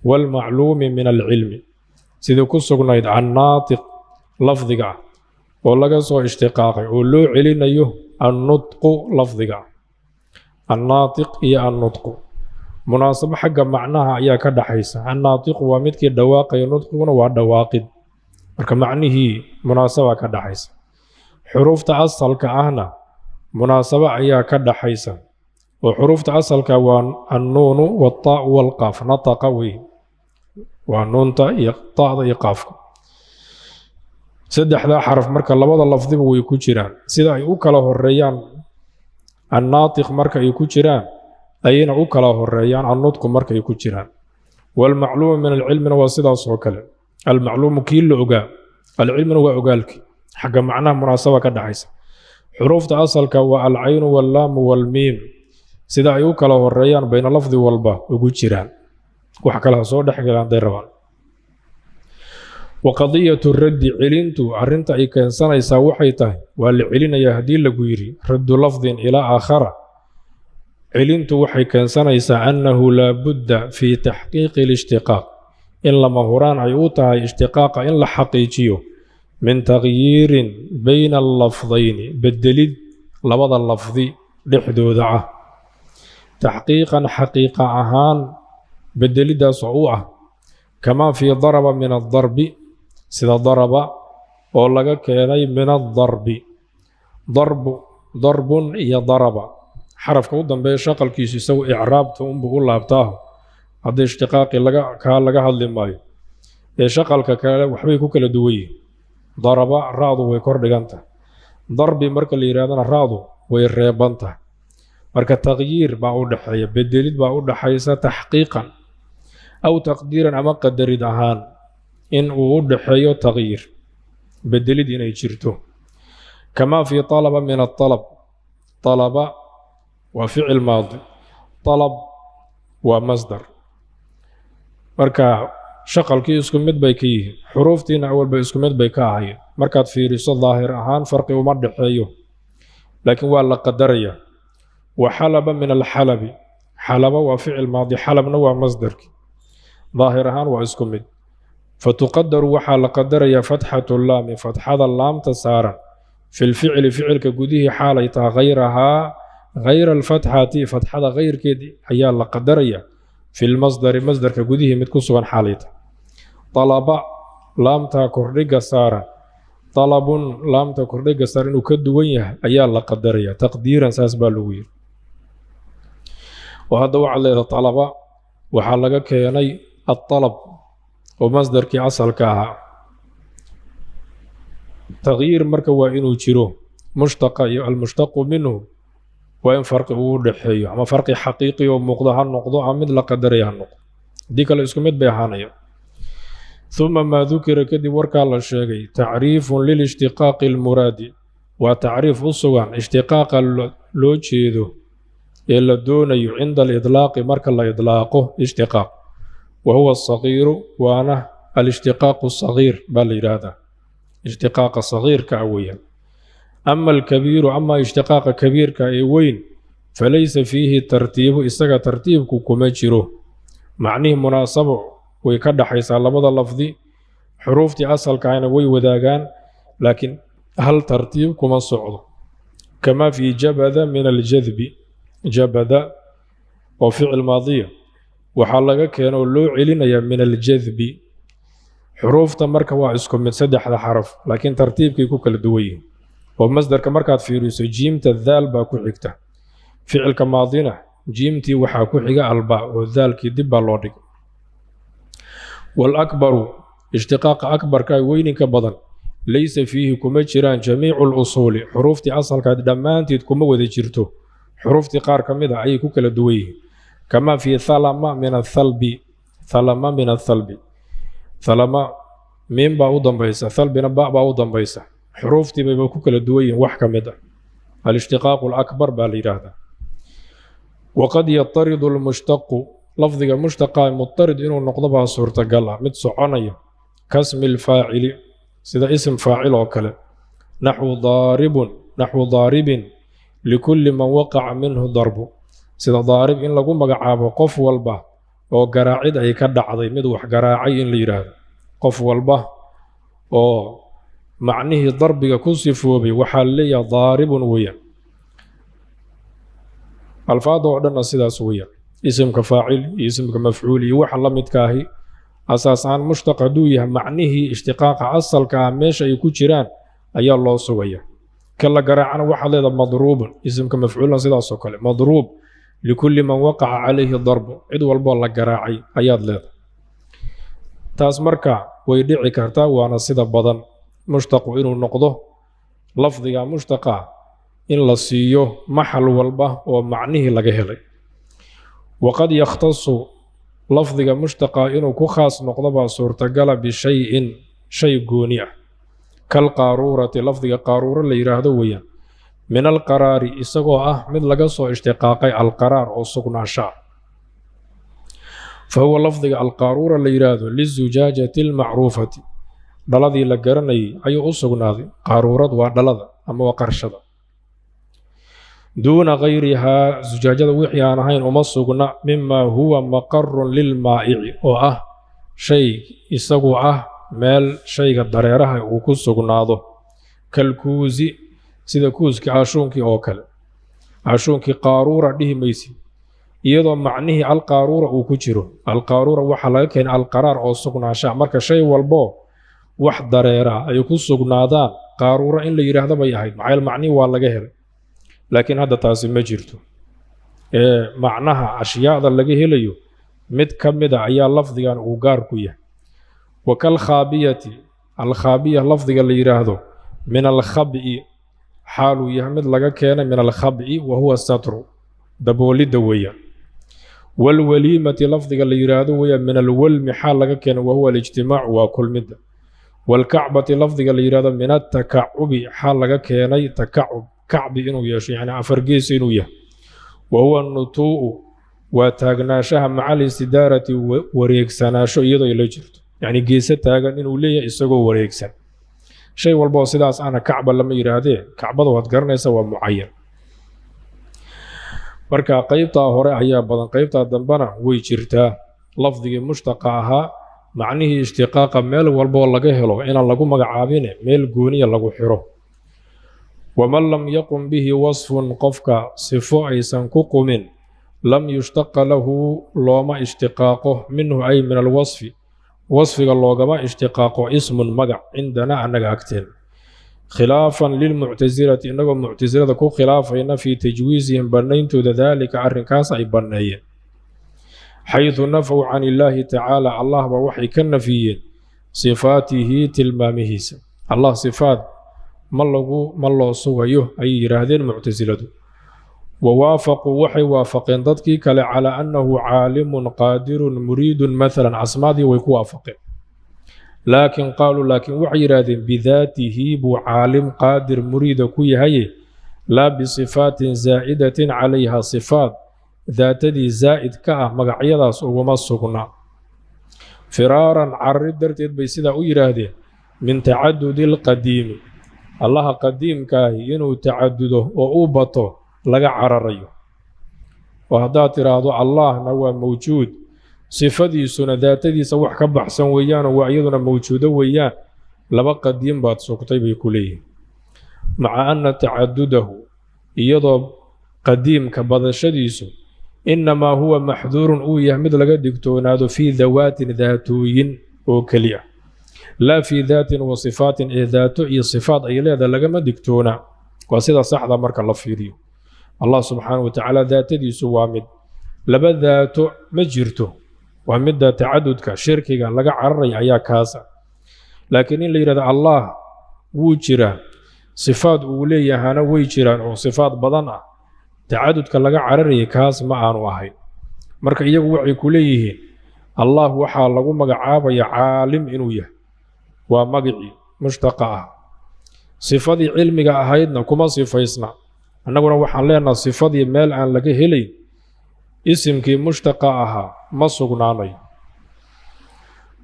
والمعلوم من العلم سيدو كسوغنايد عن ناطق لفظك ولا سو اشتقاقي ولو علينا النطق لفظك الناطق هي النطق مناسبة حق معناها يا كدحيسة الناطق ومتك الدواقي النطقون والدواقد معنيه مناسبة كدحيسة حروف تعصل كأهنا مناسبة أيها كدحيسة وحروف تعصل كوان النون والطاء والقاف نطق وي والنون طاء يقاف saddexda xaraf marka labada lafdiba way ku jiraan sida ay u kala horeeyaan الناطق marka ay ku jiraan ayna u kala horeeyaan النطق marka ay ku jiraan والمعلوم من العلم هو sidaas oo kale المعلوم kii la ogaa العلم waa ogaalki xagga macnaha munaasaba ka dhaxaysa xurufta asalka waa العين واللام والميم sida ay u kala horeeyaan bayna lafdi walba ugu jiraan wax kala soo dhaxgalaan deerawaan وقضية الرد علنتو أرنت أي كان سنة يساوحيته والعلن يهدي لغيري رد لفظ إلى آخر علنتو وحي كان سنة يسا أنه لا بد في تحقيق الاشتقاق إن لما هران عيوتها اشتقاق إن لحقيقيو من تغيير بين اللفظين بالدليل لبض اللفظ لحدودعه تحقيقا حقيقة أهان بالدليل دا صعوعة كما في ضرب من الضرب sida daraba oo laga keenay min ad-darb darbun iyo daraba xarafka u dambeeya shaqalkiisu isagu i'raabta u laabtaa hadii ishtiqaaqi laga hadli maayo ee shaqalka kale waxbay ku kala duwan yihiin daraba raadu way kor dhiganta darbi marka la yiraahdana raadu way reebanta marka tagyiir baa u dhaxeeya bedelid baa u dhaxaysa tahqiiqan aw taqdiiran ama qadarid ahaan إن أودحيو تغيير بدلد إن يجرته كما في طلب من الطلب طلب وفعل ماضي طلب ومصدر مركا شقل كي اسكم مد بيكي حروفتين أول بيسكم مد بيكاهي مركا في رسال ظاهر أهان فرق ومدحيو لكن والله قدرية وحلب من الحلب حلب وفعل ماضي حلب نوع مصدر ظاهر أهان واسكم مد فتقدر وحال قدر يا فتحة اللام فتحة اللام تسارا في الفعل فعل كجوديه حالة غيرها غير الفتحة فتحة غير كده هي قدر يا في المصدر مصدر كجوديه متكسوا حالة طلب لام تكرج سارا طلب لام تكرج سارا وكدويه هي قدر يا تقديرا ساس بالوير وهذا وعلى طلب وحال كيني الطلب ومصدر كي أصل كاها تغيير مركب وإنه جيرو مشتق المشتق منه وإن فرق ودحيه أما فرق حقيقي ومقضى النقض مثل قدرها النقض ديك الاسكمت بيحانية ثم ما ذكر كدي ورك على الشيء تعريف للاشتقاق المراد وتعريف الصوان اشتقاق اللوجيدو إلا دون عند الإطلاق مرك الله إطلاقه اشتقاق وهو الصغير وأنا الاشتقاق الصغير بالإرادة اشتقاق الصغير كأويا أما الكبير أما اشتقاق كبير كأوين فليس فيه ترتيب استقى ترتيب كمجره معنيه مناسبة ويكد حيث على مدى اللفظي حروفتي أصل كاين وي وذاقان لكن هل ترتيب كما صعد كما في جبذ من الجذب جبذ وفعل ماضية وحلقة كانوا لو علينا من الجذب حروف تمركا واسكم من سدح حرف لكن ترتيب كيكو كلا دوي ومصدر كمركات في ريس جيم الذال باكو حكته فعل كماضينا جيمتي وحاكو حقا الباء والذال كي دبا لودك والأكبر اشتقاق أكبر كاي وين كبضن ليس فيه كما جيران جميع الأصول حروفتي أصل كدمانتي كما وذي جيرتو حروفتي قار كميدا أي كو كلا دوي كما في ثلم من الثلب ثلم من الثلب ثلم ميم باو دمبيسا ثلب باء باو دمبيسا حروفتي بيبقوا كل دوي وحكة مدى الاشتقاق الأكبر بالإرادة وقد يضطرد المشتق لفظ مشتق مضطرد إنه نقضبها صورة قلع متسعنية كاسم الفاعل سيدا اسم فاعل وكلا نحو ضارب لكل من وقع منه ضرب sida daarib in lagu magacaabo qof walba oo garaacid ay ka dhacday mid wax garaacay in la yiraahdo qof walba oo macnihii darbiga ku sifoobay waxa leeyahay daaribun weeyaan alfaado oo dhan sidaas weeyaan ismka faacil ismka mafcuul iyo waxa la midka ahi asaasan mushtaq haduu yahay macnihii ishtiqaaqa asalka meesha ay ku jiraan ayaa loo sugaya kala garaacana waxa leedahay madruub ismka mafcuulna sidaas oo kale madruub لكل من وقع عليه الضرب عد والبال لقراعي أياد لذا تاس مركع ويدعي كارتا وانا سيدا بدن mushtaqu inuu noqdo lafdiga mushtaqa in la siiyo maxal walba oo macnihii laga helay waqad yakhtasu lafdiga mushtaqa inuu ku khaas noqdo baa suurtagala bishayin shay gooni ah kalqaaruurati lafdiga qaaruuro la yidhaahdo weeyaan min alqaraari isagoo ah mid laga soo ishtiqaaqay alqaraar oo sugnaansha ah fahuwa lafdiga alqaaruura la yidhaahdo lizujaajati almacruufati dhaladii la garanayay ayuu u sugnaaday qaaruurad waa dhalada ama waa qarshada duuna gayrihaa zujaajada wixii aan ahayn uma sugna mimaa huwa maqarun lilmaa'ici oo ah shay isagu ah meel shayga dareeraha uu ku sugnaado kalkuusi sida kuuskii cashuunkii oo kale cashuunkii qaaruura dhihi maysi iyadoo macnihii alqaaruura uu ku jiro alqaaruura waxaa laga keenay alqaraar oo sugnaansha marka shay walbo wax dareera ay ku sugnaadaan qaaruura in la yidhaahdo bay ahayd maxaa macnihii waa laga helay laakiin hadda taasi ma jirto macnaha ashyaada laga helayo mid ka mida ayaa lafdigan uu gaar ku yahay wakalkhaabiyati alkhaabiya lafdiga la yidhaahdo min alkhab'i xaaluu yahay mid laga keenay min alkhab'i wa huwa satru daboolidda weeyaan walwaliimati lafdiga la yidhaahdo weeyaan min alwalmi xaal laga keenay wa huwa alijtimaacu waa kulmidda walkacbati lafdiga la yidhaahdo min atakacubi xaal laga keenay takacub kacbi inuu yeesho yani afargees inuu yahay wa huwa nutuu'u waa taagnaanshaha maca alistidaarati wareegsanaasho iyadoo ay la jirto yacni geese taagan inuu leeyahay isagoo wareegsan shay walboo sidaas ana kacba lama yidhaahdee kacbada waad garanaysa waa mucayan marka qaybtaa hore ayaa badan qaybtaa dambena way jirtaa lafdigii mushtaqa ahaa macnihii ishtiqaaqa meel walboo laga helo inaan lagu magacaabine meel gooniya lagu xiro waman lam yaqum bihi wasfun qofka sifo aysan ku qumin lam yushtaqa lahu looma ishtiqaaqo minhu ay min alwasfi wasfiga loogama ishtiqaaqo ismun magac cindana annaga agteen khilaafan lilmuctasilati innagoo muctasilada ku khilaafayna fii tajwiisihim bannayntooda daalika arrinkaas ay banneeyeen xaydu nafow can illaahi tacaala allahba waxay ka nafiyeen sifaatihi tilmaamihiisa allah sifaat ma loo sugayo ayay yidhaahdeen muctasiladu wawaafaquu waxay waafaqeen dadkii kale calaa annahu caalimun qaadirun muriidun maalan asmaadii way ku waafaqeen laakiin qaaluu laakiin waxay yidhaahdeen bidaatihi buu caalim qaadir muriida ku yahaye laa bisifaatin zaa'idatin calayha sifaat daatadii zaa'id ka ah magacyadaas uguma sugna firaaran cararid darteed bay sidaa u yidhaahdeen min tacadudi alqadiimi allaha qadiimkaahi inuu tacadudo oo u bato laga cararayo oo haddaad tidhaahdo allahna waa mawjuud sifadiisuna daatadiisa wax ka baxsan weeyaanoo waa iyaduna mawjuudo weeyaan laba qadiim baad sugtay bay ku leeyihin maca anna tacadudahu iyadoo qadiimka badashadiisu innamaa huwa maxduurun uu yahay mid laga digtoonaado fii dawaatin daatooyin oo keli ah laa fii daatin wa sifaatin ee daato iyo sifaat ay leedahay lagama digtoonaa waa sida saxda marka la fiiriyo allah subxaanahu watacaala daatadiisu waa mid laba daato ma jirto waa midda tacadudka shirkiga laga cararaya ayaa kaasa laakiin in la yidhahdo allah wuu jiraa sifaat uu leeyahana way jiraan oo sifaat badan ah tacadudka laga cararayay kaas ma aanu ahayn marka iyagu waxay ku leeyihiin allah waxaa lagu magacaabaya caalim inuu yahay waa magicii mushtaqa ah sifadii cilmiga ahaydna kuma sifaysna annaguna waxaan leenaha sifadii meel aan laga helayn isimkii mushtaqa ahaa ma sugnaanayo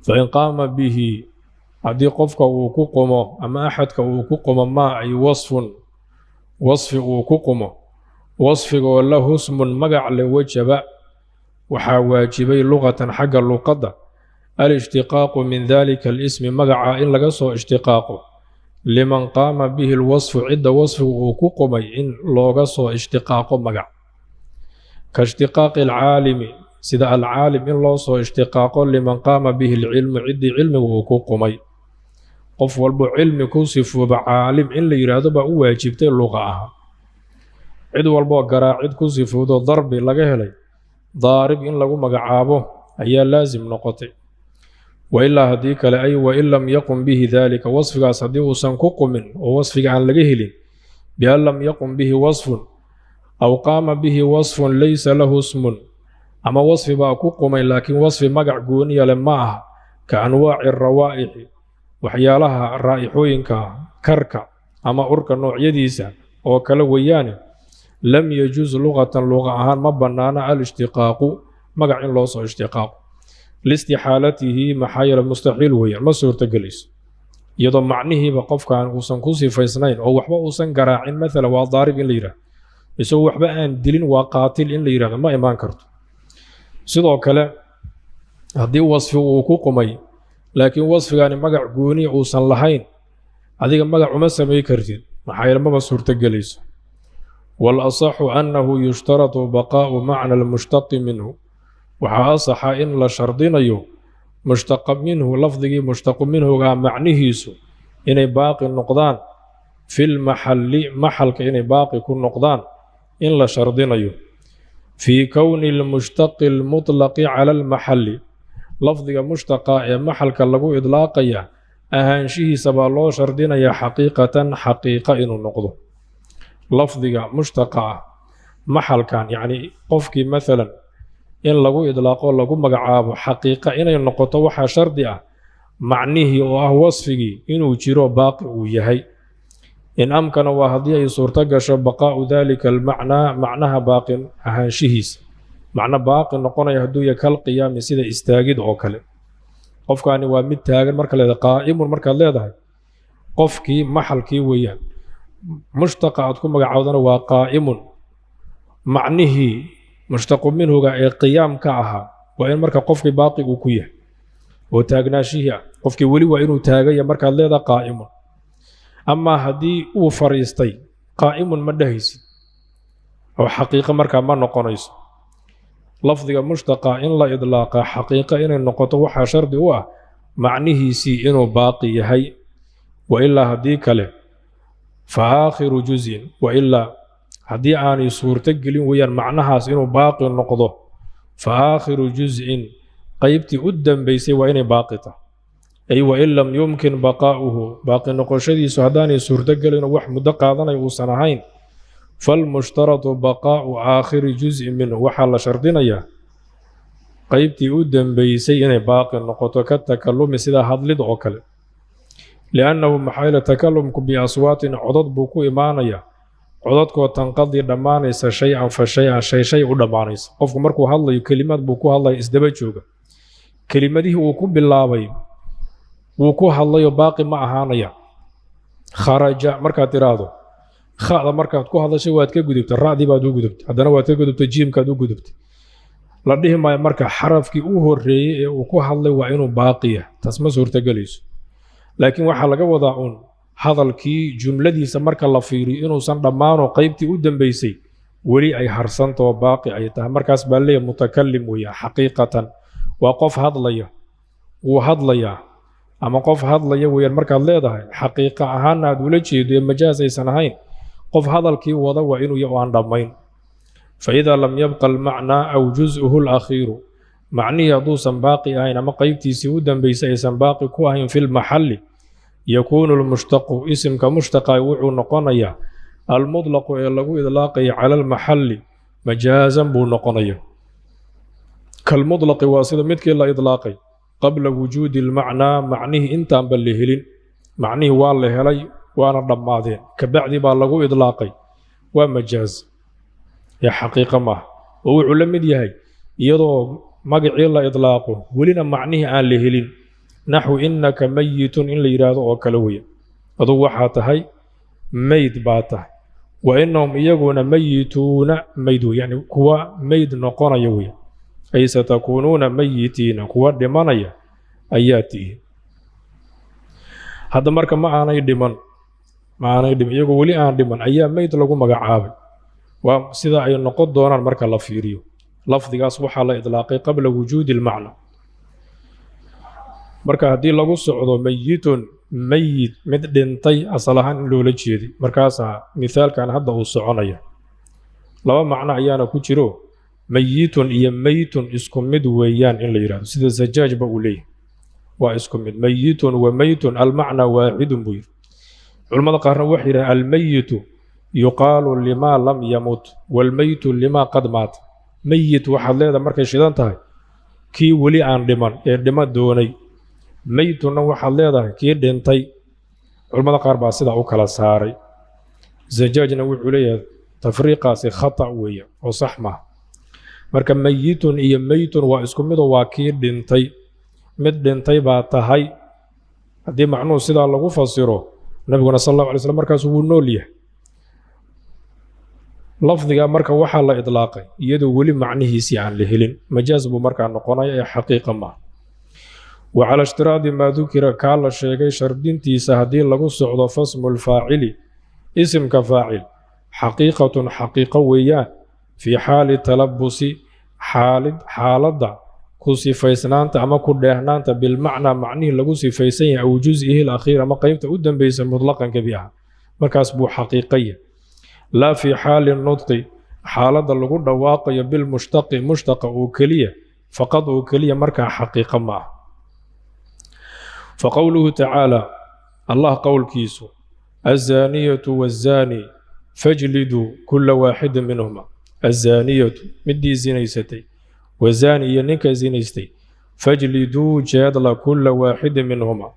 fain qaama bihi haddii qofka uu ku qumo ama axadka uu ku qumo maa ay wasfi uu ku qumo wasfigoo lahu smun magac le wajaba waxaa waajibay luqatan xagga luqadda alishtiqaaqu min dalika alismi magaca in laga soo ishtiqaaqo liman qaama bihi alwasfu cidda wasfigu uu ku qumay in looga soo ishtiqaaqo magac ka ishtiqaaqi alcaalimi sida alcaalim in loo soo ishtiqaaqo liman qaama bihi alcilmu ciddii cilmigu uu ku qumay qof walbo cilmi ku sifooba caalim in la yidhaahdo baa u waajibtay luqa aha cid walboo garaacid ku sifoodo darbi laga helay daarib in lagu magacaabo ayaa laasim noqotay وإلا هديك لأي وإن لم يقم به ذلك وصفك صديق سنكق من ووصفك عن لجهل بأن لم يقم به وصف أو قام به وصف ليس له اسم أما وصف باكق من لكن وصف مقع قونية لماها كأنواع الروائح وحيالها الرائحوينك كركا أما أرك النوع يديسا وكالويان لم يجوز لغة ما بنانا الاشتقاق مقع لوص اشتقاق لاستحالته محايل المستحيل وهي ما صورت جليس يضم معنيه بقف كان وسن كوسي فيسنين أو وحبا وسن قراعين مثلا وضارب إن ليرة يسوي وحبا أن دلين وقاتل إن ليرة ما إيمان كرت sidoo kale haddii wasfi uu ku qumay laakiin wasfigaani magac gooni uusan lahayn adiga magac uma sameey kartid maxaa yeelay ma suurta galayso wal asahu annahu yushtaratu baqa'u ma'na al mushtaq minhu waxa asaha in la shardinayo mushtaq minhu lafdigi mushtaq minhu ga macnihiisu inay baaqi noqdaan fil mahalli mahalka inay baaqi ku noqdaan in la shardinayo في كون المشتق المطلق على المحل لفظ مشتق محل كاللغو إطلاقيا أهانشيه سبالو شردين يا حقيقة إنو نقضه لفظ مشتق محل كان يعني قفكي مثلا إن لغو إطلاقه لغو مقعاب حقيقة إنو نقضه وحا شردئة معنيه وهو وصفه إنو جيرو باقي ويهي إن أمكن وهدي صورتك بقاء ذلك المعنى معناها باق أهانشيهس معنى باق نقول يهدو كالقيام سيدا استاجد أو كلام قف كان ومد تاجر مركل هذا قائم والمركل هذا قفكي محلكي ويان مشتق عندكم مقعودنا وقائم معنيه مشتق منه قيام كعها وإن مركل قفكي باقي وكيه وتاجناشيه قفكي ولي وإنه تاجي مركل هذا قائم أما هدي وفريستي قائم مدهيس أو حقيقة مركا ما نقونيس لفظ مشتقى إن لا إطلاق حقيقة إن النقطة وحا شرد هو معنيه سي إنه باقي هي وإلا هديك له فآخر جزء وإلا هدي آني صورتك لين ويان معناها إنه باقي النقطة فآخر جزء قيبتي قدام بيسي وإن باقته أي وإن لم يمكن بقاؤه باقي نقوشدي سهداني سورتقل إنه وح مدقاضنا يوصنهين فالمشترط بقاء آخر جزء منه وحال شرطنا يا قيبتي أدن بيسين باقي نقوتو كالتكلم سيدا هضلد عكل لأنه محايل تكلم بأصوات عضد بوكو إيمانيا عضدكو تنقضي دمانيس شيئا فشيئا شيء دمانيس قفكو مركو هالله كلمات بوكو هالله إسدبجوغا كلمته وكو بالله وكو هالله باقي ما أهانيا خرج مركا ترادو خاض مركا كو هذا شيء واد كغدبت الرادي باد غدبت هدنا واد كغدبت جيم كاد غدبت لديه ما مركا حرفكي او هوريي وكو هالله waa inuu baaqiya tasma suurta galiso laakiin waxa laga wadaa un hadalkii jumladiisa marka la fiiriyo inuu san dhamaano qaybtii u dambeysay wali ay harsanto baaqi ay tahay markaas baa leeyahay mutakallim weeyaa xaqiiqatan waa qof hadlaya uu hadlaya ama qof hadlaya weeyaan markaad leedahay xaqiiqa ahaan aad ula jeedo majaaz aysan ahayn qof hadalkii wada waa inuu yahay aan dhamayn فإذا لم يبقى المعنى أو جزءه الأخير معنيه دوسا باقي أين أما قيبتي سيودا بيسا باقي كوهين في المحل يكون المشتق اسم كمشتق يوعو نقنيا المطلق يلقو إطلاقي على المحل مجازا بو نقنيا كالمطلق واسطة مثل لا إطلاقي قبل وجود المعنى معنيه انت بلهلين معنيه والله لي وانا ضمادين كبعد بالغو إطلاقي ومجاز يا حقيقة ما هو علمد يهي يضو مقعي الله إطلاقه ولنا معنيه آن لهلين نحو إنك ميت إن ليرادو وكلوية أضو وحاتهي ميت باته وإنهم يقون ميتون ميدو يعني كوا ميد نقون يوية أي ستكونون ميتين كوا دمانيا أياتي هذا مركب معنا يدمان معنا يدمان يقول ولي آن دمان أيام ميت لغو مقعابي وسيدا أي نقود دونان مركا لفيريو لفظ أصبح على إطلاقه قبل وجود المعنى مركا هدي لغو سعودو ميت مدنتي أصلحان لولا جيدي مركاسا مثال كان هذا هو السعونية لو معنى أيانا كتيرو ميت إيا ميت اسكم مد ويان إلا يراد سيدا الزجاج بقوليه واسكم ميت وميت المعنى واحد بير علماء قارن وحير الميت يقال لما لم يمت والميت لما قد مات ميت waxaad leedahay markay shidan tahay kii wali aan dhiman ee dhima doonay meytuna waxaad leedahay kii dhintay culimada qaar baa sida u kala saaray zajaajna wuxuu leeyahay tafriiqaasi khata weeye oo sax ma marka meyitun iyo meytun waa isku mid oo waa kii dhintay mid dhintay baa tahay haddii macnuhu sidaa lagu fasiro nabiguna sallallahu alayhi wasallam markaas wuu nool yahay lafdiga marka waxaa la idlaaqay iyadoo weli macnihiisii aan la helin majaaz buu markaa noqonaya ee xaqiiqa ma وعلى اشتراط ما ذكر كالا شيغي شردينتيسا هدي لغو سعودو فاسم الفاعل اسم كفاعل حقيقة حقيقة ويا في حال تلبس حالة كوسي فيسنانتا أما كدهنانتا بالمعنى معنيه لغو سيفيسين أو جزئه الأخير أما قيمتا قدام بيسا مطلقا كبيها مركز بو حقيقية لا في حال النطق حالة لغو دواقي بالمشتق مشتق وكلية فقط وكلية مركز حقيقة معه فقوله تعالى الله قول كيسو الزانية والزاني فاجلدوا كل واحد منهما الزانية مدي زينيستي والزاني ينك زينيستي فاجلدوا جادل كل واحد منهما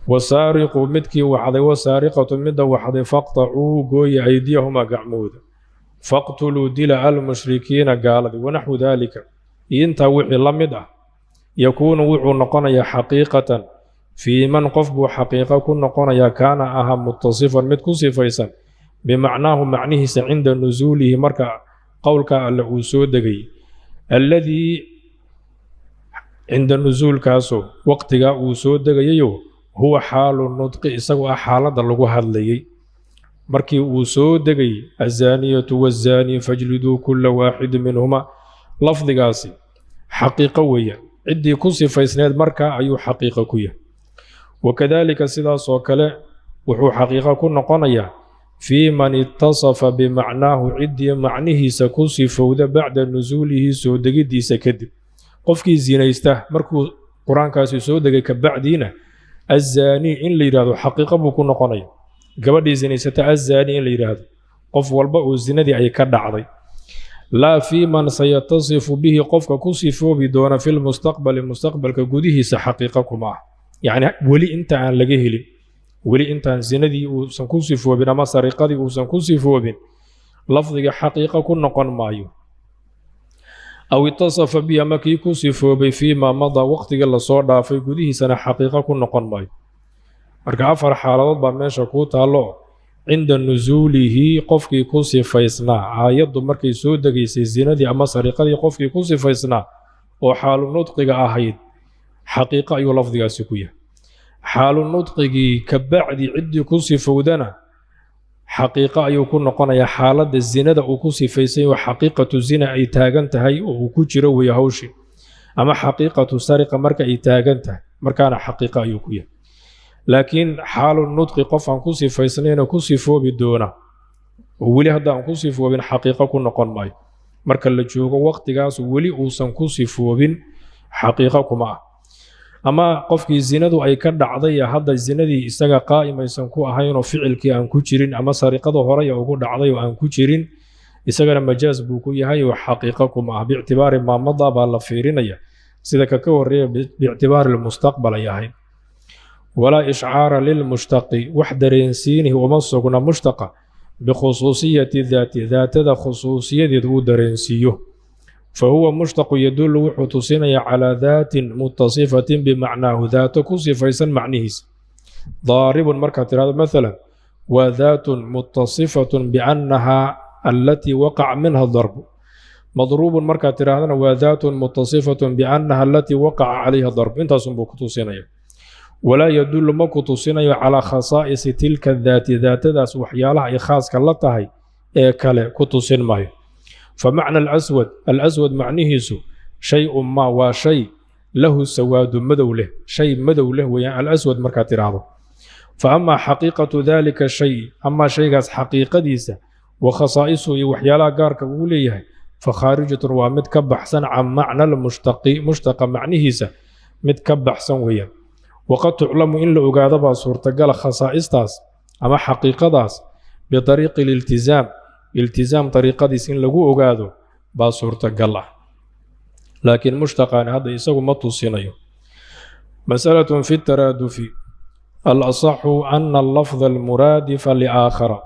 وسارق مدكي وحدي وسارقة مد وحدي فاقطعوا قوي أيديهما قعمود فاقتلوا دلع المشركين قال ونحو ذلك ينتوحي لمده يكون وعو نقنيا حقيقة في من قفب حقيقة كن نقنيا كان أهم متصفا متكسي فيسا بمعناه معنيه عند نزوله مركع قولك الأسودقي الذي عند النزول كاسو وقتك أسودقي هو حال النطق إساق حالة لغو هدلي مركي أسودقي الزانية والزاني فاجلدوا كل واحد منهما لفظ قاسي حقيقة ويا عدي كوسي فيسناد مركا أيو حقيقة كوية وكذلك سيدا صوكلا وحو حقيقة كنا قنيا في من اتصف بمعناه عدي معنيه سكوسي فوذا بعد نزوله سودقي دي سكدب قفكي زينيسته مركو قرآن كاسي سودقي كبعدينا الزاني إن ليرادو حقيقة بكنا قنيا قبل دي زينيسته الزاني إن ليرادو قف والبأو الزنا دي أي كدعضي لا في من سيتصف به قفك كصفه بدون في المستقبل كجوده سحقيقكما يعني ولي انت عن لجهلي ولي انت عن زندي وسنكصفه بينما سرقدي وسنكصفه بين لفظ حقيقة كن نقن مايو أو اتصف به ما كي كصفه فيما مضى وقت جل صورة في جوده سنة حقيقة كن نقن مايو أرجع فرح على وضع ما شكوت الله عند نزوله قفكي كوسي فيسنا عايد مركي سودغي سيزيندي اما سرقدي قفكي كوسي فيسنا وحال النطق اهيد حقيقه اي لفظ سكويه حال النطق كبعد عدي كوسي فودنا حقيقه اي كون نقنيا حاله الزنا او كوسي فيسي وحقيقه الزنا اي تاغنتahay oo ku jiro way hawshi ama حقيقه سرقه marka ay taagantahay markaana حقيقه ay ku yahay لكن حال النطق قف عن كوسي فيسنين كوسي فو بدونه ولي هذا عن كوسي فو بين حقيقة كنا قن ماي مركل لجوجو وقت جاس ولي أوسن كوسي فو بين حقيقة كما أما قف الزنا أي كرد عضية هذا الزنا دي استجا قائم يسنكو أهين وفعل كي أن كوشرين أما سرقة هرايا وقول عضية أن كوشرين استجا مجاز بوكو هاي وحقيقة كما باعتبار ما مضى بالفيرينية سيدك كورية باعتبار المستقبل ياهين ولا إشعار للمشتق وحدرين سينه ومصقنا مشتقة بخصوصية ذات ذا خصوصية ذو درنسيه فهو مشتق يدل وحتصين على ذات متصفة بمعناه ذات كصفة معنيه ضارب مركة هذا مثلا وذات متصفة بأنها التي وقع منها الضرب مضروب مركة هذا وذات متصفة بأنها التي وقع عليها الضرب انت سنبوك تصين ولا يدل ما كتصين على خصائص تلك الذات ذات وحيالها أي خاص كالتهي كلا كتصين ماي فمعنى الأسود معنيه شيء ما وشيء له سواد مدوله شيء مدوله ويعني الأسود مركاتير هذا فأما حقيقة ذلك الشيء أما شيء حقيقة ديسة وخصائصه وحيالها قارك وليه فخارجة وامد كبحسن عن معنى المشتق معنيه mid ka baxsan weeyaan waqad tuclamu in la ogaadabaa suurtagala khasaa'istaas ama xaqiiqadaas biariiqi iltizaam ariiqadiis in lagu ogaado baa suurtagal ah laakiin mushtaqaani hadda isagu ma tusinayo masalatun fi taraadufi alasaxu ana allafda almuraadifa liaakhara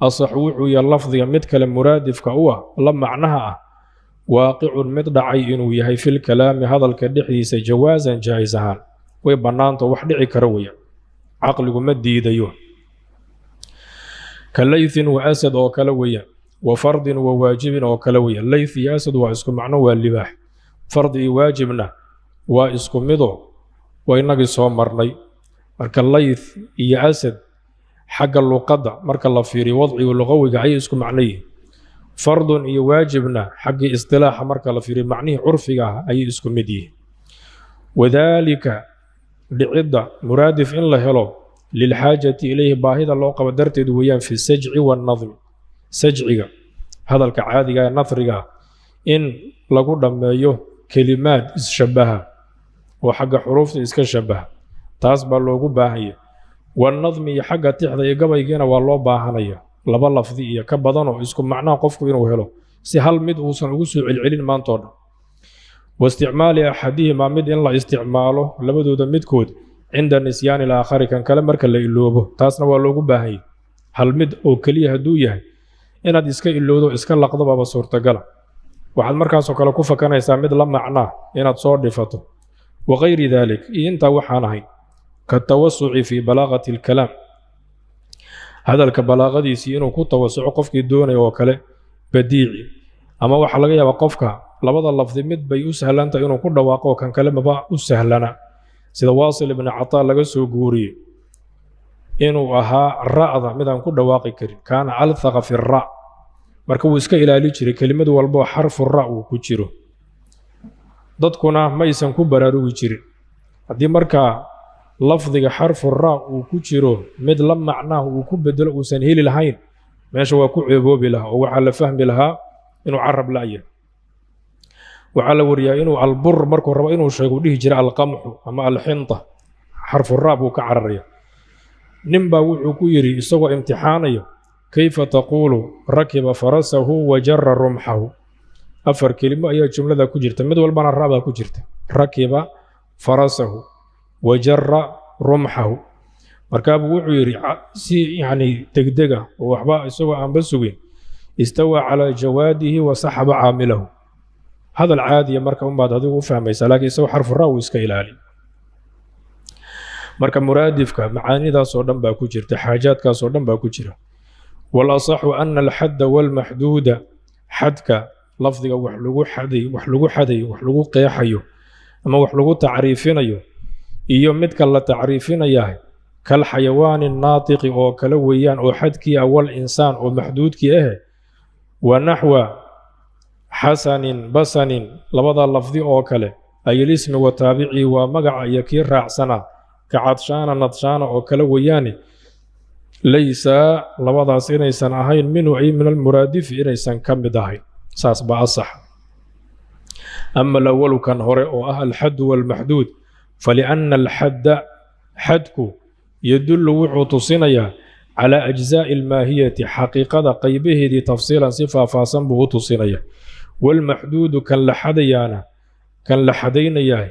asaxu wuxuu yahay lafdiga mid kale muraadifka u ah la macnaha ah waaqicun mid dhacay inuu yahay filkalaami hadalka dhexdiisa jawaasan jaa'is ahaan way bannaanto wax dhici kara weya caqligu ma diidayo ka laythin wa asad oo kale weya wa fardin wa waajibin oo kale weya layth iyo asad waa isku macno waa libaax fardi iyo waajibna waa isku mido waa inagii soo marnay marka layth iyo asad xagga luqadda marka la fiiriyo wadciga luqawiga ayay isku macno yihiin fardun iyo waajibna xaggii istilaaxa marka la fiiriyo macnihii curfiga ah ayay isku mid yihiin wadaalika dhicidda muraadif in la helo lilxaajati ilayhi baahida loo qabo darteed weeyaan fi sajci waannadmi sajciga hadalka caadiga ee nadriga in lagu dhammeeyo kelimaad isshabaha oo xagga xuruufta iska shabaha taas baa loogu baahanya waannadmi iyo xagga tixda iyo gabaygiina waa loo baahanaya laba lafdi iyo ka badan oo isku macnaha qofku inuu helo si hal mid uusan ugu soo celcelin maantoo dhan waisticmaali axadihimaa mid in la isticmaalo labadooda midkood cinda nisyaani ilaakhari kan kale marka la iloobo taasna waa loogu baahanya hal mid oo keliya hadduu yahay inaad iska ilowdo iska laqdababa suurtagala waxaad markaasoo kale ku fakanaysaa mid la macnaa inaad soo dhifato wagayri daalik iyo intaa waxaan ahayn katawasuci fii balaaqati alkalaam hadalka balaaqadiisii inuu ku tawasuco qofkii doonaya oo kale badiici ama waxaa laga yaabaa qofka labada lafdi mid bay u sahlantahay inuu ku dhawaaqo kan kale maba u sahlana sida waasil ibni cataa laga soo guuriyey inuu ahaa ra'da midaan ku dhawaaqi karin kaana alhaqa fi ra marka wuu iska ilaali jiray kelimad walboo xarfu ra uu ku jiro dadkuna maysan ku baraarugi jirin haddii markaa lafdiga xarfu ra uu ku jiro mid la macnaah uu ku bedelo uusan heli lahayn meesha waa ku ceeboobi lahaa oo waxaa la fahmi lahaa inuu carab la'ya waxaa la wariyaa inuu albur markuu rabo inuu sheego dhihi jira alqamxu ama alxinta xarfu ra buu ka cararaya ninbaa wuxuu ku yidhi isagoo imtixaanayo kayfa taquulu rakiba farasahu wa jara rumxahu afar kelimo ayaa jumlada ku jirta mid walbana ra baa ku jirta rakiba farasahu wajara rumxahu markaabuu wuxuu yidhi si yani degdega oo waxba isagoo aanba sugin istawaa calaa jawaadihi wa saxaba caamilahu hadal caadiya marka unbaad adigu u fahmaysaa laakiin isagoo xarfu ra uu iska ilaali marka muraadifka macaanidaasoo dhan baa ku jirta xaajaadkaasoo dhan baa ku jira walasaxu ana alxadda walmaxduuda xadka lafdiga wax lagu xadayo wax lagu qeexayo ama wax lagu tacriifinayo iyo midka la tacriifinayaa kal xayawaani naatiqi oo kale weeyaan oo xadkii awal insaan oo maxduudkii ah wa naxwa xasanin basanin labada lafdi oo kale aylismi wa taabicii waa magaca iyo kii raacsanaa ka cadshaana nadshaana oo kale weeyaane laysa labadaas inaysan ahayn minhu ay min almuraadifi inaysan ka mid ahayn saas baa asax ama alawalu kan hore oo ah alxaddu walmaxduud falianna alxadda xadku yadullu wuxuu tusinayaa calaa ajzaa'i almaahiyati xaqiiqada qaybaheedii tafsiilan si faahfaahsan buu u tusinaya walmaxduudu kan la xadaynayaa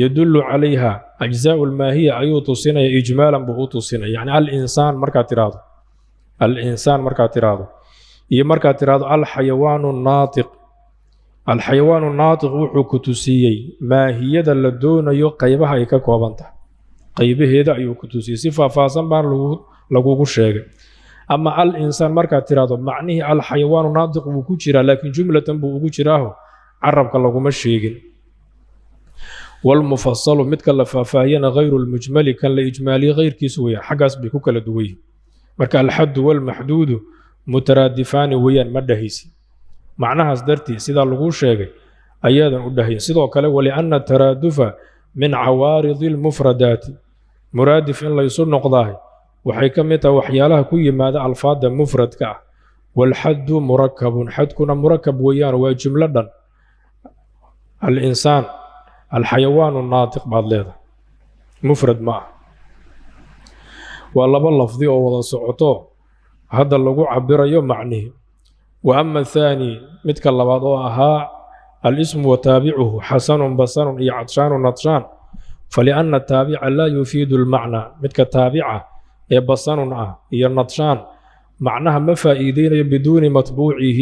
yadullu calayha ajzaa'u almaahiya ayuu tusinaya ijmaalan buu u tusinaya yacni alinsaan markaad tiraahdo iyo markaad tiraahdo alxayawaanu naatiq alxayawaanu naatiq wuxuu ku tusiyey maahiyada la doonayo qaybaha ay ka kooban tahay qaybaheeda ayuu ku tusiyey si faahfaahsan baan lagugu sheegay ama al insaan markaad tiraahdo macnihii alxayawaanu naatiq wuu ku jiraa laakiin jumlatan buu ugu jiraaho carabka laguma sheegin walmufasalu midka la faahfaahiyana hayru lmujmali kan la ijmaaliye hayrkiisu weeyaan xaggaas bay ku kala duwan yihin marka alxaddu walmaxduudu mutaraadifaani weeyaan ma dhahaysi macnahaas dartii sidaa laguu sheegay ayaadan u dhahayn sidoo kale walianna taraadufa min cawaaridi almufradaati muraadif in laysu noqdaay waxay ka mid tahay waxyaalaha ku yimaada alfaadda mufradka ah walxaddu murakabun xadkuna murakab weeyaan waa jumlo dhan alinsaan الحيوان الناطق بعد لهذا مفرد معه والله باللفظي أو وضع سعطه هذا اللغو عبر يوم معنيه. وأما الثاني متك الله بعضها الاسم وتابعه حسن بصر إي عطشان نطشان فلأن التابع لا يفيد المعنى متك التابعة إي بصر إي النطشان معناها ما فائدين بدون مطبوعه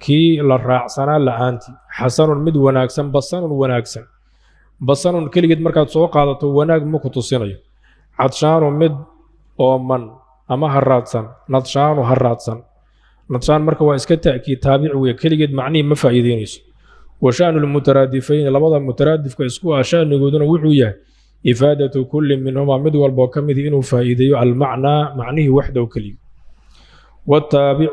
كي للراعسنا لأنتي حسن مد وناكسن بصر وناكسن بصر كل قد مركز سوق هذا وناك مكتو صيني عطشان مد ومن أما هراتسن نطشان وهراتسن نطشان مركز واسكت تأكيد تابع وكل قد معني ما فائدينيش. وشأن المترادفين لبضا المترادف كيسكوها شأن يقولون وحوية إفادة كل منهما مد والبوكمد إنه فائدي المعنى معنيه وحده وكلي. والتابع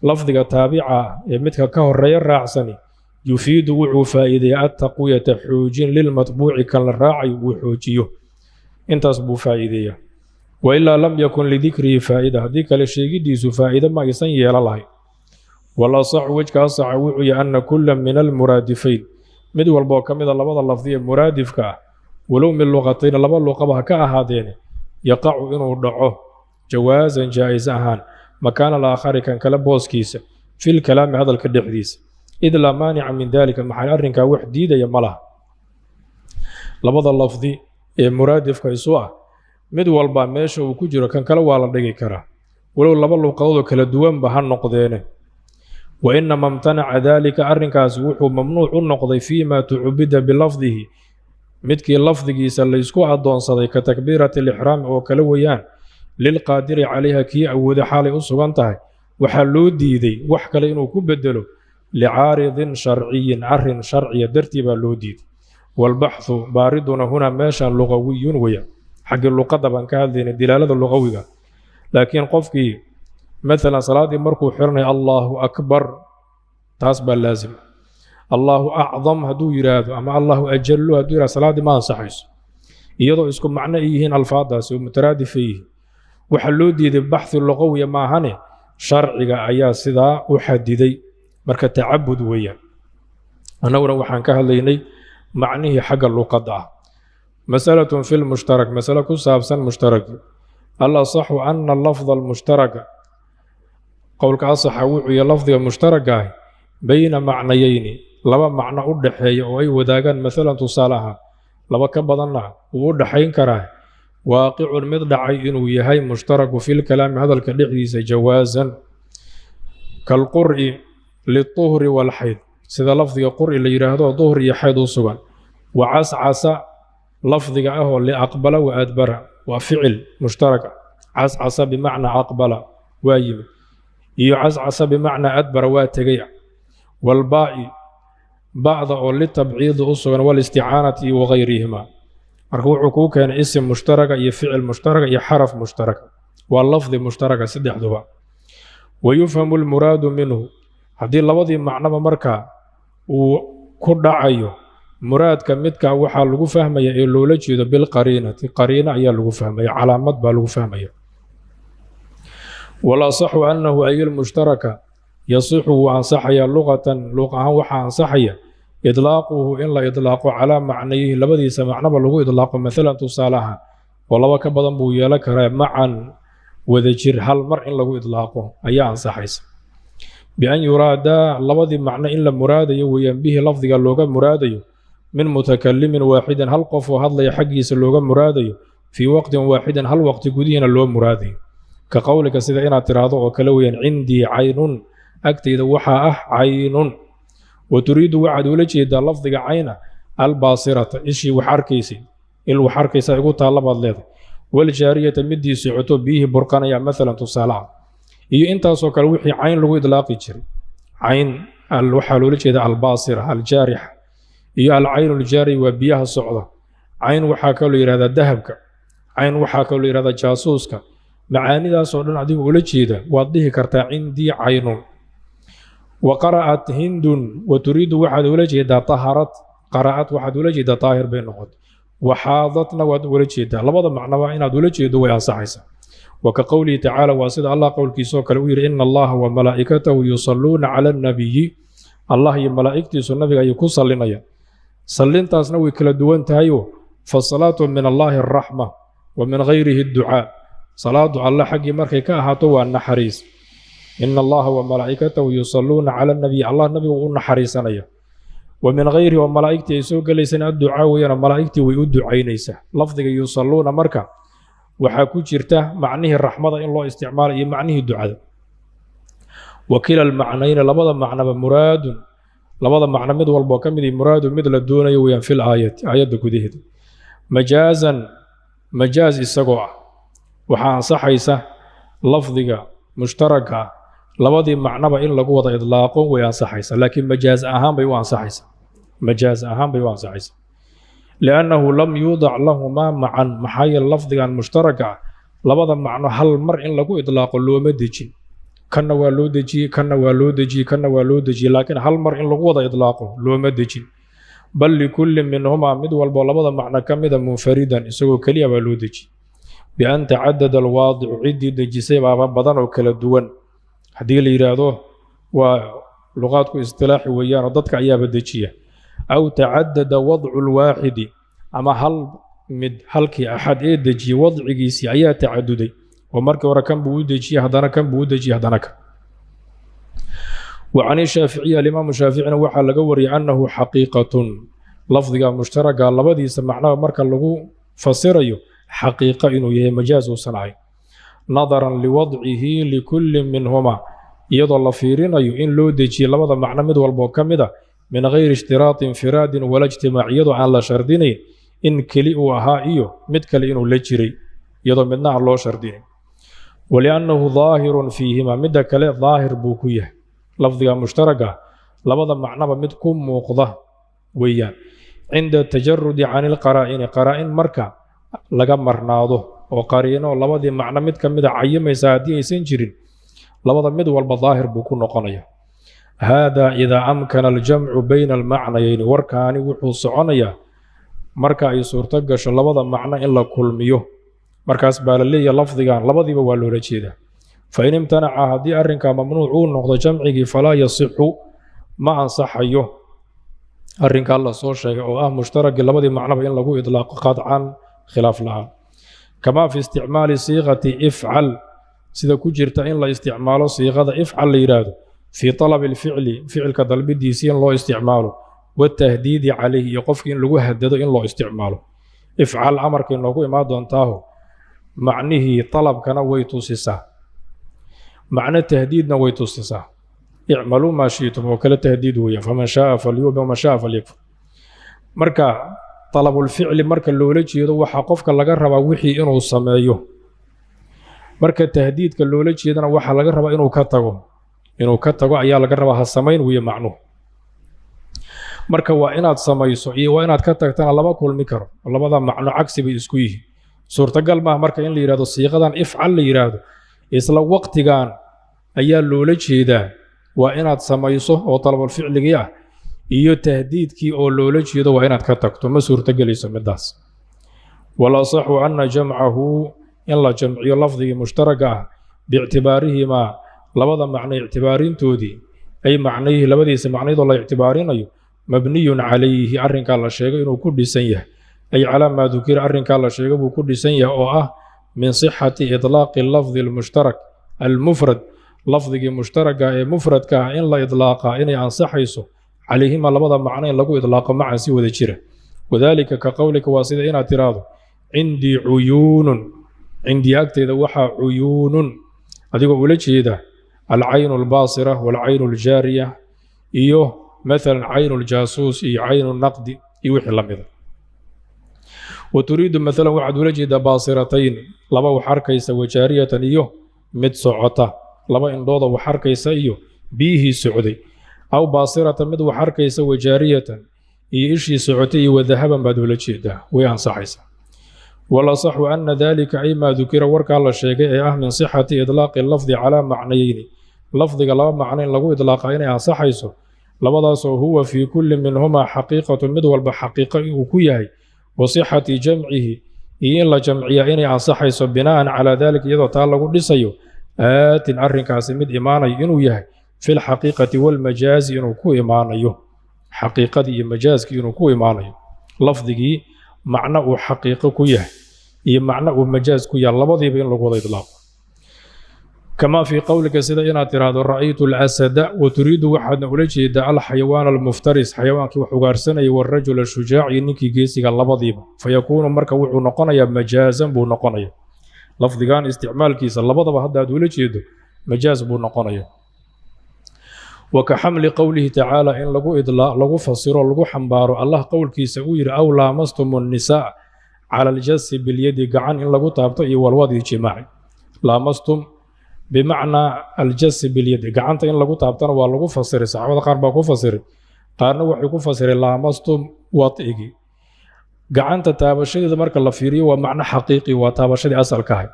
لفظك تابعة متك كهرية الراعسني يفيد وحو فائدة التقوية حوجين للمطبوع كان الراعي وحوجيه انت أصبو فائدية. وإلا لم يكن لذكره فائدة هذيك لشيء ديسو فائدة ما يسني على الله. والله صح وجهك صح وعي أن كل من المرادفين مد والبوكمد لبضا اللفظية مرادفك ولو من لغتين لبضا لقبها كأهادين يقع إنه دعوه جوازا جائزا مكان الآخر كان كلبوس كيسة في الكلام هذا الحديث إذ لا مانع من ذلك محل أرنك وحديدة يملها لبضا اللفظي مرادفك يسوع mid walba meesha uu ku jiro kan kale waa la dhigi karaa walow laba luqadood kala duwan ba han noqdeene wa inna mamtana'a dhalika arrinkaas wuxuu mamnuuc u noqday fiima tu'bida bilafdihi midkii lafdigiisa la isku adoonsaday ka takbiirati al-ihraam oo kala wayaan lil qaadiri calayha kii awooda xalay u sugan tahay waxa loo diiday wax kale inuu ku bedelo li'aaridin sharciyyin arrin sharciya dartiba loo diiday wal bahthu baariduna huna meesha luqawiyyun waya حق اللغة بان كهذين الدلالة اللغوية. لكن قفكي مثلا صلاة مركو حرني الله أكبر تاسب اللازم الله أعظم هدو يراد أما الله أجل هدو يراد صلاة ما صحيح يضع اسكم معنى إيهن الفاظة مترادف فيه وحلو دي البحث اللغوي ما هني شرعي أيا سدا وحددي مركة تعبد ويا أنا وروحان كهذيني معنيه حق اللغة مسألة في المشترك مسألة كسابسا مشترك الله صح أن اللفظ المشترك قولك أصح وعي لفظ المشترك بين معنيين لما معنى أدحي أي وداغان مثلا تصالها لما كبضنا وأدحين كراه واقع المضدعي إنه يهي مشترك في الكلام هذا الحديث جوازا كالقرء للطهر والحيض سيدا لفظ قرء اللي يرهده ظهر يحيض صغا وعسعس لفظك أهو لأقبل وأدبر وفعل مشترك عسعس بمعنى أقبل واجب يعسعس بمعنى أدبر واتقيع والباء بعض للتبعيض أصلا والاستعانة وغيرهما ركوع كان اسم مشترك يفعل مشترك يحرف مشترك واللفظ مشترك سدح دبا ويفهم المراد منه هذه اللفظ معنى مركا وكل عيو مراد كمدك waxaa lagu fahmaya ee loola jeedo bil qariinati qariina ayaa lagu fahmaya calaamad baa lagu fahmaya wala sahu annahu ayil mushtaraka yasihu wa ansahaya lughatan luqahan waxa ansahaya idlaaquhu in la idlaaqo ala macnihi labadiisa macnaba lagu idlaaqo midalan tusalaha walaba ka badan buu yeela karaa macan wada jir hal mar in lagu idlaaqo ayaa ansahaysa بأن يراد لبدي معنى إن المراديو وينبه لفظك اللغة مراديو من متكلم واحد هل قف وهذا يحقيس اللغة مراديو في وقت واحد هل وقت قدين اللغة مراديو كقولك سيدنا اعتراضه وكلويا عندي عين أكتد وحا عين وتريد وعد ولجه لفظك عين الباصرة إشي وحركيسي الوحركيسي يقول طالب الله والجارية مدي سعوتو به برقانيا مثلا تصالع iyo intaasoo kale wixii cayn lagu idlaaqi jiray cayn waxa loo jeedaa albaasira aljaarixa iyo alcayn aljaari waa biyaha socda cayn waxaa kaloo yiraahdaa dahabka cayn waxaa kaloo yiraahdaa jaasuuska macaanidaas oo dhan adigu ula jeeda waad dhihi kartaa cindii caynun wa qara'at hindun wa turiidu waxaad ula jeedaa taharat qara'at waxaad ula jeedaa taahir bay noqotay waxaadatna waad ula jeedaa labada macnaba inaad ula jeedo way ansaxaysaa وكقوله تعالى واسد الله قول كيسو كلا وير إن الله وملائكته يصلون على النبي الله يا ملائكته النبي يكون صلينا sallintaasna way kala duwan tahayo fasalaatu min allaahi araxma wa min gayrihi adducaa salaadu alle xaggii markay ka ahaato waa naxariis ina allaha wa malaa'ikatahu yusalluuna cala annabiy allah nabigu u naxariisanaya wa min gayrihi oo malaa'igtii ay soo gelaysana adducaa weeyana malaa'igtii way u ducaynaysaa lafdiga yusalluuna marka waxaa ku jirta macnihii raxmada in loo isticmaalo iyo macnihii ducada wakila almacnayni labada macnaba muraadun labada macno mid walboo ka mid muraadu mid la doonayo weeyaan fil aayati aayadda gudaheeda majaazan majaaz isagoo ah waxaa ansaxaysa lafdiga mushtaraka ah labadii macnoba in lagu wada idlaaqo way ansaxaysa laakiin majaaz ahaan bay u ansaxaysa majaaz ahaan bay u ansaxaysa liannahu lam yuudac lahumaa macan maxaa yeele lafdigan mushtaraka ah labada macno hal mar in lagu idlaaqo looma dejin kanna waa loo dejiyey kanna waa loo dejiyey kanna waa loo dejiyey laakiin hal mar in lagu wada idlaaqo looma dejin bal likulli minhumaa mid walbo labada macno ka mida munfaridan isagoo keliya baa loo dejiyey bian tacadada alwaadicu ciddii dejisay baaba badan oo kala duwan haddii la yidhaahdo waa luqaadku istilaaxi weeyaanoo dadka ayaaba dejiya aw tacadada wadcu lwaaxidi ama hal mid halkii axad ee dejiyey wadcigiisii ayaa tacaduday oo markii hore kan buu u dejiyey haddana kan buu u dejiyey haddana kan وعن الشافعي الإمام الشافعي وحا لغا وري أنه حقيقة لفظها مشتركة لبدي سمعناه مركا لغو فسريو حقيقة إنه يهي مجاز وصنعي نظرا لوضعه لكل منهما يضل فيرين إن لو دجي لبدا معنى مد والبوكمدة من غير اشتراط انفراد ولا اجتماع يضع على شرديني إن كلي وها إيو مد كلي إنه لجري يضع مدنا على شرديني ولأنه ظاهر فيهما مد كلي ظاهر بوكيه لفظها مشتركة لبدا معنى مدكم موقضة ويان عند التجرد عن القرائن قرائن مركا لغا مرناضو وقارينو لبدي معنى مد كميدا عيميسا هدي ايسان جيرين لبدا مد والبا ظاهر بوكو نقونيا هذا إذا أمكن الجمع بين المعنيين وركاني وحو سعونيا مركا اي سورتقش لبدا معنى إلا كلميو مركا اسبالالي لفظيان لبدي بوالو رجيدا فإن امتنع هدي أرنكا ممنوعون نقض جمعه فلا يصح ما أنصحيه أرنكا الله صور شيء أو مشترك لبدي معنى بإن لقو إطلاق قطعا خلاف لها كما في استعمال صيغة افعل سيدا كجرت إن لا استعمال صيغة افعل ليراد في طلب الفعل فعل كضلب ديسين لا استعماله والتهديد عليه يقف إن لقو هدد إن لا استعماله افعل أمرك إن لقو ما دونتاه معنيه طلب كان ويتوسسه معنى التهديد نويت استصاح اعملوا ما شئتم وكل تهديد ويا فمن شاء فليؤمن ومن شاء فليكفر مركا طلب الفعل مركا لولا جيدو waxa qofka laga rabaa wixii inuu sameeyo marka tahdiidka loola jeedana waxa laga rabaa inuu ka tago ayaa laga rabaa ha sameyn wiya macno marka waa inaad samayso iyo waa inaad ka tagtana laba kulmi karo labada macno cagsi bay isku yihiin suurtagal ma marka in la yiraahdo siiqadan ifcal la yiraahdo isla waqtigan ayaa loola jeedaa waa inaad samayso oo talabul ficligii ah iyo tahdiidkii oo loola jeedo waa inaad ka tagto ma suurtagelayso midaas wala saxu anna jam'ahu in la jamciyo lafdiga mushtaraka ah bi'tibaarihima labada macno i'tibaarintoodii ay macnayihi labadiisa macnaydoo la i'tibaarinayo mabniyun calayhi arrinka la sheegay inuu ku dhisan yahay ay calaa maa dukira arrinka la sheegay buu ku dhisan yahay oo ah من صحة إطلاق اللفظ المشترك المفرد لفظ مشترك مفرد كإن لا إطلاق إن ينصحيسه عليهما لبضا معنى لقو إطلاق مع سوى ذكره وذلك كقولك واسد إن اعتراض عندي عيون عندي أكتد وحى عيون هذه أقول هذا العين الباصرة والعين الجارية إيوه مثلا عين الجاسوس إيه عين النقد إيوه لمذا وتريد مثلا واحد ولجد باصرتين لبا وحركيس وجارية إيوه مد سعطة لبا إندوضة وحركيس إيوه بيه سعودي أو باصرة مد وحركيس وجارية إيشي سعودي وذهبا بعد ولجد وينصحيس ولا صح أن ذلك أي ما ذكر ورك على الشيء من صحة إطلاق اللفظ على معنيين لفظ على معنى لغو إطلاق أين ينصحيس لبا هو في كل منهما حقيقة مد والبحقيقة وكيهي وصحة جمعه إن لا جمعية إن ينصحيس بناء على ذلك يضع تعالى قدسيو آت أرنك عسمد إيماني إنو يهي في الحقيقة والمجاز إنو كو إيماني حقيقة مجاز كي ينكو إيماني لفظي معنى حقيقة كيه هي معنى مجاز كيه لبضي بين لغوض إطلاق كما في قولك سيدا إنا تراد رأيت الأسد وتريد واحد أوليجي دا الحيوان المفترس حيوان كي وحوارسنا والرجل الشجاع ينكي جيسي لبضي فيكون مركا وحو نقنيا مجازا بو نقنيا لفظي كان استعمال كيس لبضي هذا أوليجي مجاز بو نقنيا وكحمل قوله تعالى إن لغو إدلاء لغو فصير لغو حنبار الله قول كيس وير أو لامستم النساء على الجس باليد قعان إن لغو تابطئ والوضي جماعي لامستم بمعنى الجس باليد قعنت إن لغو تابطنا واللغو فصير صحابة قاربا كو فصير قارنا وحي كو فصير لامستم وطئي قعنت تابشدي ده مركا لفيري ومعنى حقيقي وتابشدي أسأل كاي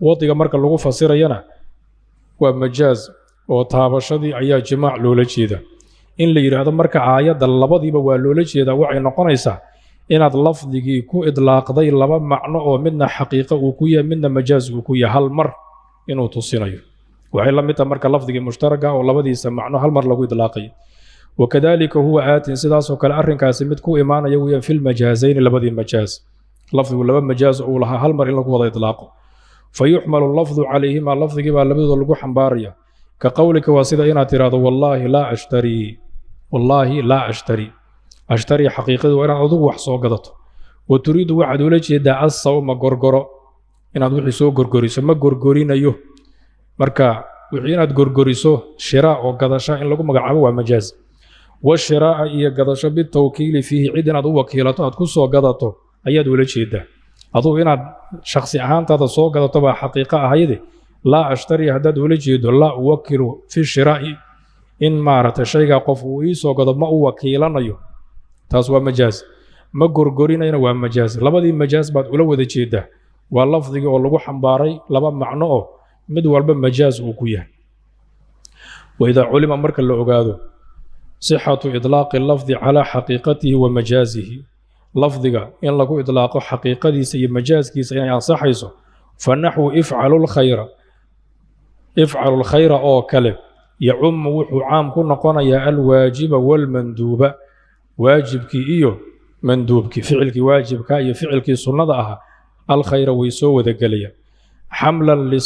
وطئي مركا لغو فصير ينا ومجاز وتابشدي أيا جماع لولا جيدا إن لي يراد مركا آيات اللبضي بوا لولا جيدا وعي نقنيسا إن هذا لفظي كو إطلاق ضي اللبا معنى ومنا حقيقة وكويا منا مجاز وكويا هالمر إنه تصينيو وعي لمتا مركا لفظي مشتركة واللبضي سمعناه هالمر لغو إطلاقي وكذلك هو آت سداس وكال أرن كاسمت كو إيمانا يويا في المجازين اللبضي المجاز لفظي واللبا مجاز أولها هالمر إن لغو إطلاقه فيحمل اللفظ عليهما لفظي با لبضي لغو حنباريا كقولك واسدا إنا تراد والله لا أشتري أشتري حقيقة وأنا أضو وحصو قدط وتريد واحد ولجي دا الصوم غرغرو إن أضو حسو غرغريسو ما غرغرين أيوه مركا وحين غرغريسو شراء وقدشا إن لكم مقعبوا ومجاز والشراء إيا قدشا بالتوكيل فيه عيدنا أضو وكيلته أتكسو قدطو أياد ولجي دا أضو إنا شخصي أهان تاتا سو قدطو بحقيقة هايدي لا أشتري هداد ولجيد لا أوكل في الشراء إن مارت شيء قف ويسو قد ما أوكيلنا يو تاسوا مجاز ما غرغرين إنه مجاز لبدي مجاز بعد أولو ذي جيدا واللفظ يقول حنباري لبا معناه مد والب مجاز وكويه وإذا علم مرك اللي صحة إطلاق اللفظ على حقيقته ومجازه لفظك إن لكو إطلاق حقيقته سي مجاز كيس يعني صحيصه فالنحو افعل الخير أو كلب يعم وحو عام كنا قنا يا الواجب والمندوب واجبك إيو مندوبك فعلك واجبك إيو فعلك سنة الخير ويسو ذقليا حملا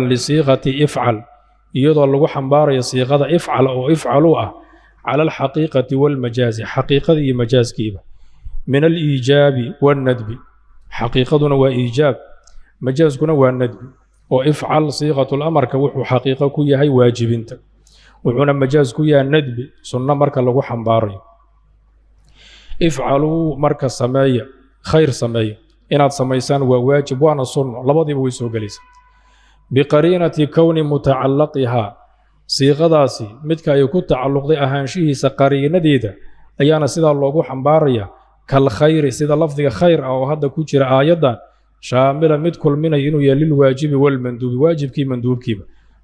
لصيغة افعل يضل لغو حنبار صيغة افعل أو افعلوا على الحقيقة والمجاز حقيقة مجاز كيبا من الإيجاب والندب حقيقتنا وإيجاب مجاز كنا والندب وافعل صيغة الأمر كوحو حقيقة كويا هي واجب انت وعنا مجاز كويا ندب سنة مركا لغو حنباري افعلوا مركا سمايا خير سمايا إناد سميسان وواجب وانا سنة لبضي بويسو قليس بقرينة كون متعلقها صيغة داسي متكا يكون تعلق دي أهانشيه سقرينة ديدا أيانا سيدا لغو حنباريا كالخير سيدا لفظ خير أو هذا كوشير آيادا شاملة مدكل من إنه يلي الواجب والمندوب واجب كي مندوب كيبا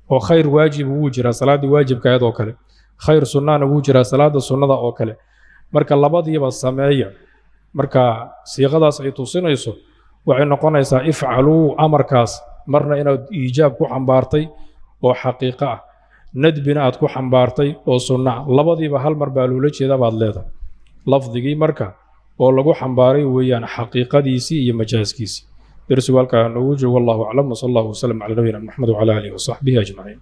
وخير واجب وجرى صلاة واجب كايد أوكله خير سنة وجرى صلاة سنة أوكله مركا لبضي بالسماية مركا صيغة سيتو سنيسو وعين قنيسا افعلوا أمركاس مرنا إنه إيجاب كو حنبارتي وحقيقة ندبنا أتكو حنبارتي وسنة لبضي بهال مربالو لجي دا بعد ليدا لفظي مركا ولغو حنباري ويان حقيقة ديسي يا مجاز كيسي درسوا والله أعلم وصلى الله وسلم على نبينا محمد وعلى آله وصحبه أجمعين.